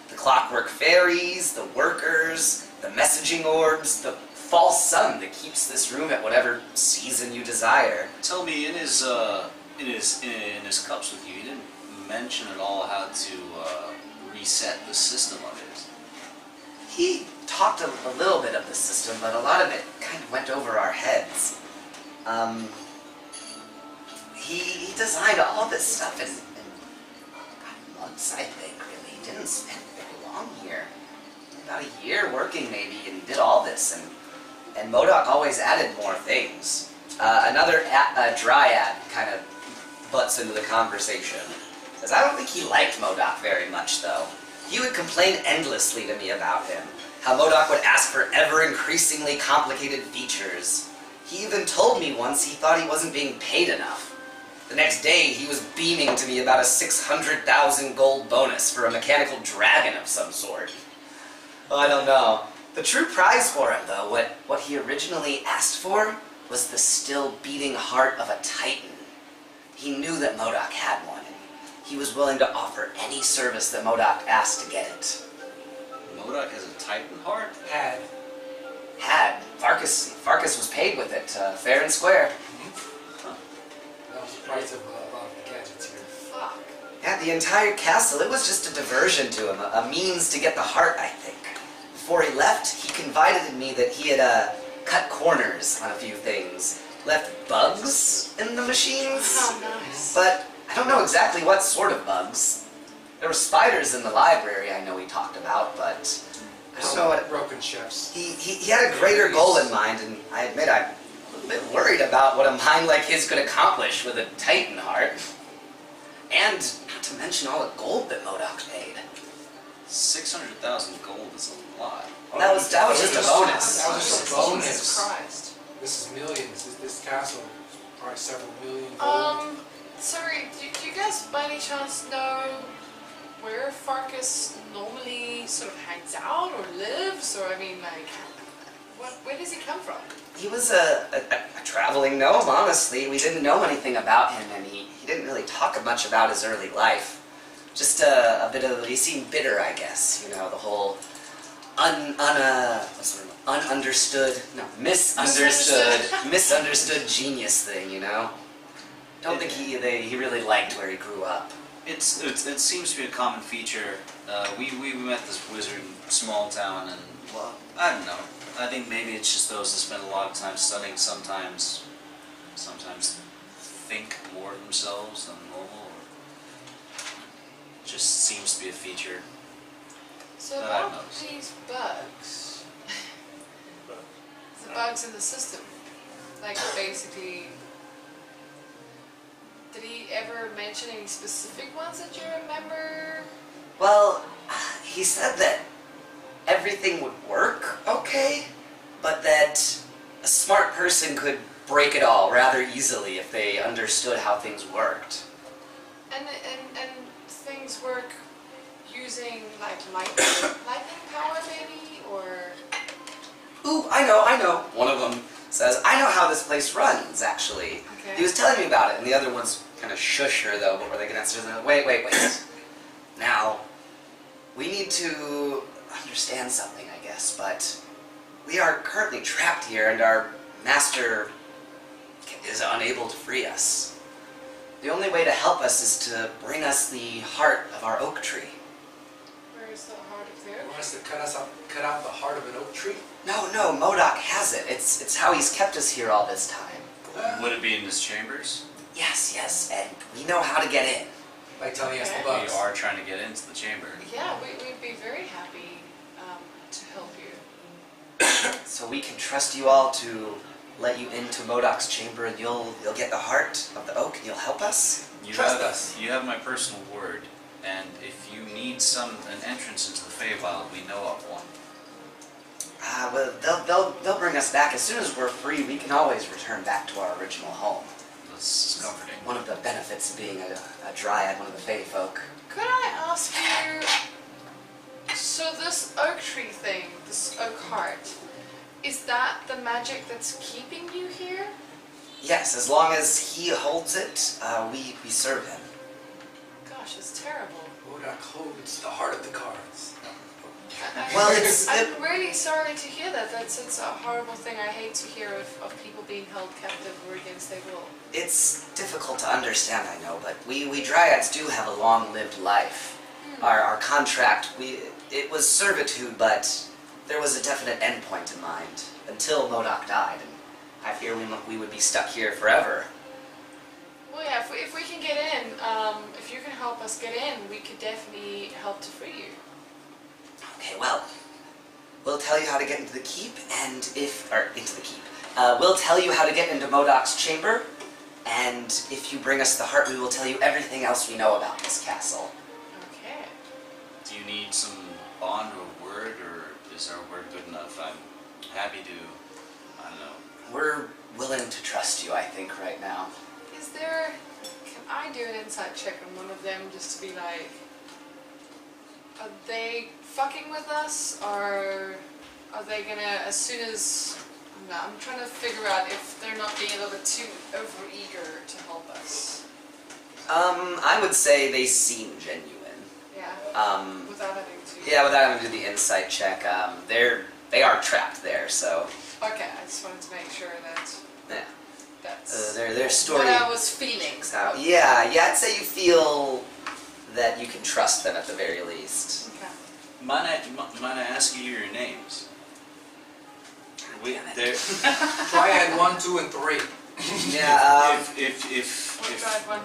The clockwork fairies, the workers, the messaging orbs, the false sun that keeps this room at whatever season you desire. Tell me, in his cups with you, he didn't mention at all how to reset the system of it. He talked a little bit of the system, but a lot of it kind of went over our heads. He designed all this stuff in months, I think, really. He didn't spend very long here. About a year working, maybe, and he did all this, and MODOK always added more things. Another dryad kind of butts into the conversation, because I don't think he liked MODOK very much, though. He would complain endlessly to me about him, how MODOK would ask for ever-increasingly complicated features. He even told me once he thought he wasn't being paid enough. The next day, he was beaming to me about a 600,000 gold bonus for a mechanical dragon of some sort. Well, I don't know. The true prize for him, though, what he originally asked for, was the still beating heart of a titan. He knew that MODOK had one, and he was willing to offer any service that MODOK asked to get it. MODOK has a titan heart? Had. Farkas was paid with it, fair and square. That was the price of a lot of the gadgets here. Fuck. Yeah, the entire castle, it was just a diversion to him, a means to get the heart, I think. Before he left, he confided in me that he had cut corners on a few things, left bugs in the machines. Oh, nice. But I don't know exactly what sort of bugs. There were spiders in the library I know he talked about, but I don't know what... Broken chefs. He had a greater goal in mind, and I admit I'm a little bit worried about what a mind like his could accomplish with a titan heart. And not to mention all the gold that MODOK paid. 600,000 gold is a lot. That was just a bonus. That was just a bonus. Jesus Christ. This is millions. This castle, probably several million gold. Sorry, do you guys by any chance know where Farkas normally sort of hangs out or lives? Or, I mean, like, where does he come from? He was a traveling gnome, honestly. We didn't know anything about him, and he didn't really talk much about his early life. Just a bit of, he seemed bitter, I guess. You know, the whole misunderstood genius thing, you know? Don't think he really liked where he grew up. It seems to be a common feature. We met this wizard in a small town, and, well, I don't know. I think maybe it's just those that spend a lot of time studying sometimes think more of themselves than normal, or just seems to be a feature. So that I've about noticed. these bugs, the bugs in the system, like basically, did he ever mention any specific ones that you remember? Well, he said that everything would work okay, but that a smart person could break it all rather easily if they understood how things worked. And things work using like lightning power maybe, or? Ooh, I know. One of them says, I know how this place runs, actually. Okay. He was telling me about it, and the other ones kind of shush her, though, before they can answer. Wait. Now, we need to understand something, I guess, but we are currently trapped here, and our master is unable to free us. The only way to help us is to bring us the heart of our oak tree. Where is the heart of the You oak? want us to cut out the heart of an oak tree? No, MODOK has it. It's how he's kept us here all this time. Would it be in his chambers? Yes, and we know how to get in. Like telling us the Okay. bugs. We are trying to get into the chamber. Yeah, we'd be very happy to help you. So we can trust you all to let you into MODOK's chamber, and you'll get the heart of the oak, and you'll help us? Trust us. You have my personal word, and if you need an entrance into the Feywild, we know of one. Well, they'll bring us back as soon as we're free. We can always return back to our original home. That's comforting. One of the benefits of being a dryad, one of the Fae folk. Could I ask you, so this oak tree thing, this oak heart, is that the magic that's keeping you here? Yes, as long as he holds it, we serve him. Gosh, it's terrible. Modoc holds the heart of the cards. Well, I'm really sorry to hear that. It's a horrible thing. I hate to hear of people being held captive or against their will. It's difficult to understand, I know, but we dryads do have a long-lived life. Our contract, it was servitude, but there was a definite endpoint in mind until Modoc died, and I fear we would be stuck here forever. Well, yeah, if we can get in, if you can help us get in, we could definitely help to free you. Okay, well, we'll tell you how to get into the keep, we'll tell you how to get into Modoc's chamber, and if you bring us the heart, we will tell you everything else we know about this castle. Okay. Do you need some bond or word, or is our word good enough? I'm happy to, I don't know. We're willing to trust you, I think, right now. Can I do an insight check on one of them just to be like, are they fucking with us, or are they gonna, as soon as, I'm trying to figure out if they're not being a little bit too over-eager to help us. I would say they seem genuine. Yeah, without having to. Yeah, without having to do the insight check, they are trapped there, so. Okay, I just wanted to make sure that Yeah. that's Their story. what I was feeling. So. Yeah, I'd say you feel that you can trust them at the very least. Okay. Might I ask you your names? They're, Dryad 1, 2, and 3. Yeah. if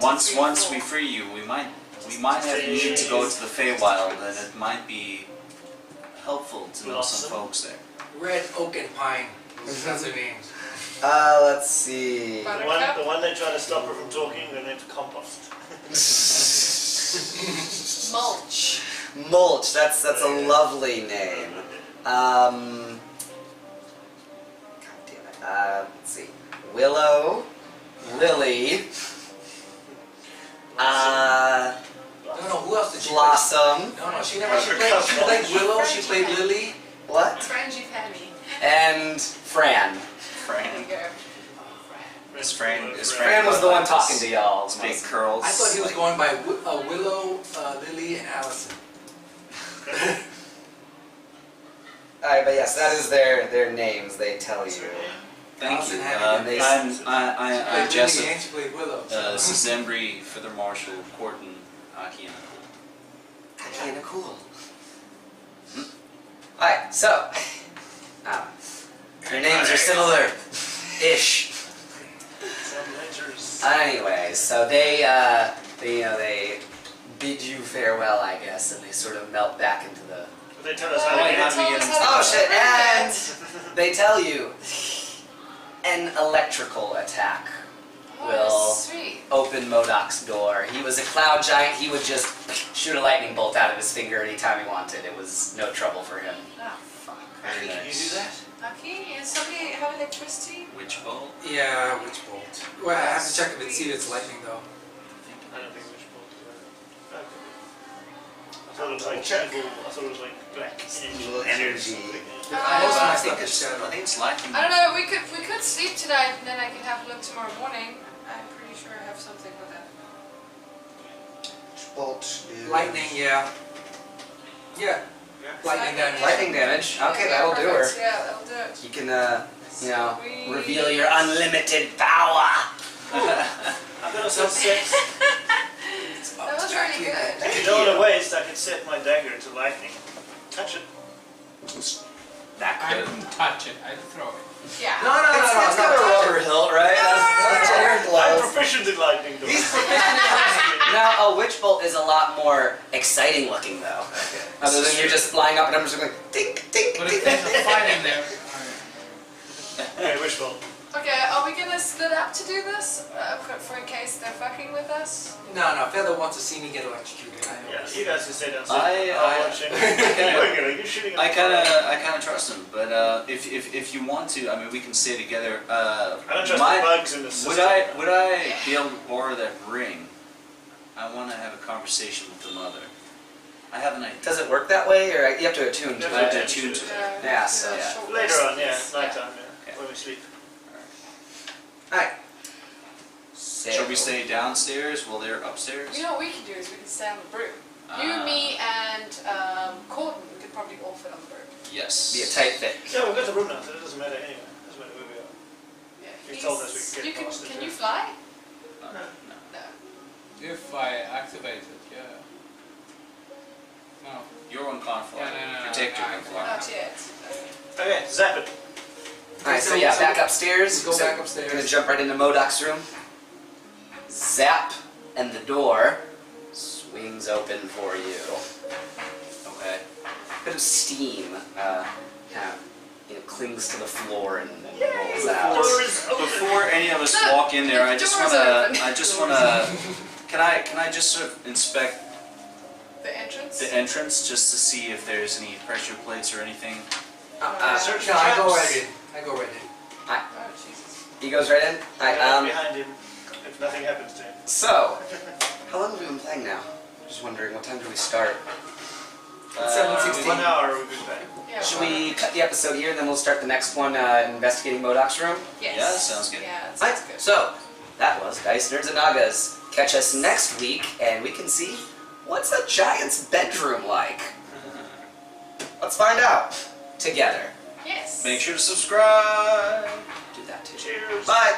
One, two, once three, once four. we free you, we might have need to go to the Feywild, and it might be helpful to know some folks there. Red, Oak, and Pine. That's their names. Let's see. The one that tried to stop her from talking, their name's Compost. Mulch. Mulch. That's a lovely name. God damn it. Let's see. Willow, Lily. No, who else did she Blossom. play? No, she played Willow, she played Lily. What? Frangipani. And Fran. There Fran. you go. Is Fran Fran was the one talking to y'all. His big curls. I thought he was going by Willow, Lily, and Allison. Alright, but yes, that is their names. They tell you. Thank you. Allison had it. I'm She played Lily Jessop. and she played Willow. This is Zenbrix, Further Marshal, Corton, Acki, and Kinda cool. Alright, so your names are similar-ish. Some ledgers. Anyway, so they bid you farewell, I guess, and they sort of melt back into the. But they tell us how to get in. Oh shit! And they tell you an electrical attack will Sweet. open Modoc's door. He was a cloud giant. He would just shoot a lightning bolt out of his finger anytime he wanted. It was no trouble for him. Oh, fuck. Very Can you nice. do that? Acki, does somebody have electricity? Witch bolt? Yeah, Witch Bolt. Well, I have to check if it's see if it's lightning though. I don't think which bolt is that. I thought it was like evil. I thought it was like black Evil energy. Most of my I stuff think is it's shadow. lightning. I don't know. We could sleep tonight, and then I can have a look tomorrow morning. I'm pretty sure I have something for that. Bolt. Lightning, yeah. Yeah. Lightning damage. Lightning damage. Okay, Yeah, that'll do her. perfect. Yeah, that'll do it. You can, reveal your unlimited power. I've got some sets. That was really good. If you don't want to waste, I could set my dagger to lightning. Touch it. That I could. didn't touch it, I throw it. Yeah. No, It's got a rubber hilt, right? That's very I'm close. proficient in lightning. Though. Now, a witch bolt is a lot more exciting looking, though. Other than you're just flying up and I'm just going tink, tink, But tink. if there's a fight in there, Okay, which bolt? Okay, Okay, are we gonna split up to do this? For in case they're fucking with us? No, Feather wants to see me get electrocuted. I know Yeah, this. you guys can stay downstairs. I'll watch him. You're shooting. I kind of trust him, but if you want to, I mean, we can stay together. I don't trust the bugs in the system. Would I be able to borrow that ring? I want to have a conversation with the mother. I have an idea. Does it work that way, or you have to attune to I have it? to attune to it. Yeah, so short Later on, yeah, rests. nighttime, yeah, when we sleep. Alright. Shall we stay downstairs while they're upstairs? You know what we can do is we can stay on the broom. You, me, and Courtney, we could probably all fit on the broom. Yes. Be a tight fit. Yeah, we've got the room now, so it doesn't matter anyway. It doesn't matter where we are. Yeah, He told us we could get past it, Can yeah. you fly? No. No. If I activate it, yeah. No. Your one can't fly. No. Protect your can fly. Not yet. Okay, zap it. Alright, so yeah, back upstairs. Go So back upstairs. Gonna jump right into Modoc's room. Zap, and the door swings open for you. Okay. Bit of steam clings to the floor and rolls out. Door is open. Before any of us Look, walk in there, the I just door's wanna, open. can I just sort of inspect The entrance? the entrance just to see if there's any pressure plates or anything? Search No, for I go traps. right in. I go right in. Oh, Jesus. He goes right in. Alright, Behind him, if nothing happens to him. so, how long have we been playing now? Just wondering, what time do we start? 7:16. 1 hour we'll be back. Yeah, Should well, we cut the episode here and then we'll start the next one investigating Modoc's room? Yes. Yeah, that sounds good. Yeah, that Alright, sounds good. so that was Dice Nerds and Nagas. Catch us next week and we can see what's a giant's bedroom like. Let's find out together. Yes. Make sure to subscribe. Do that too. Cheers. Bye.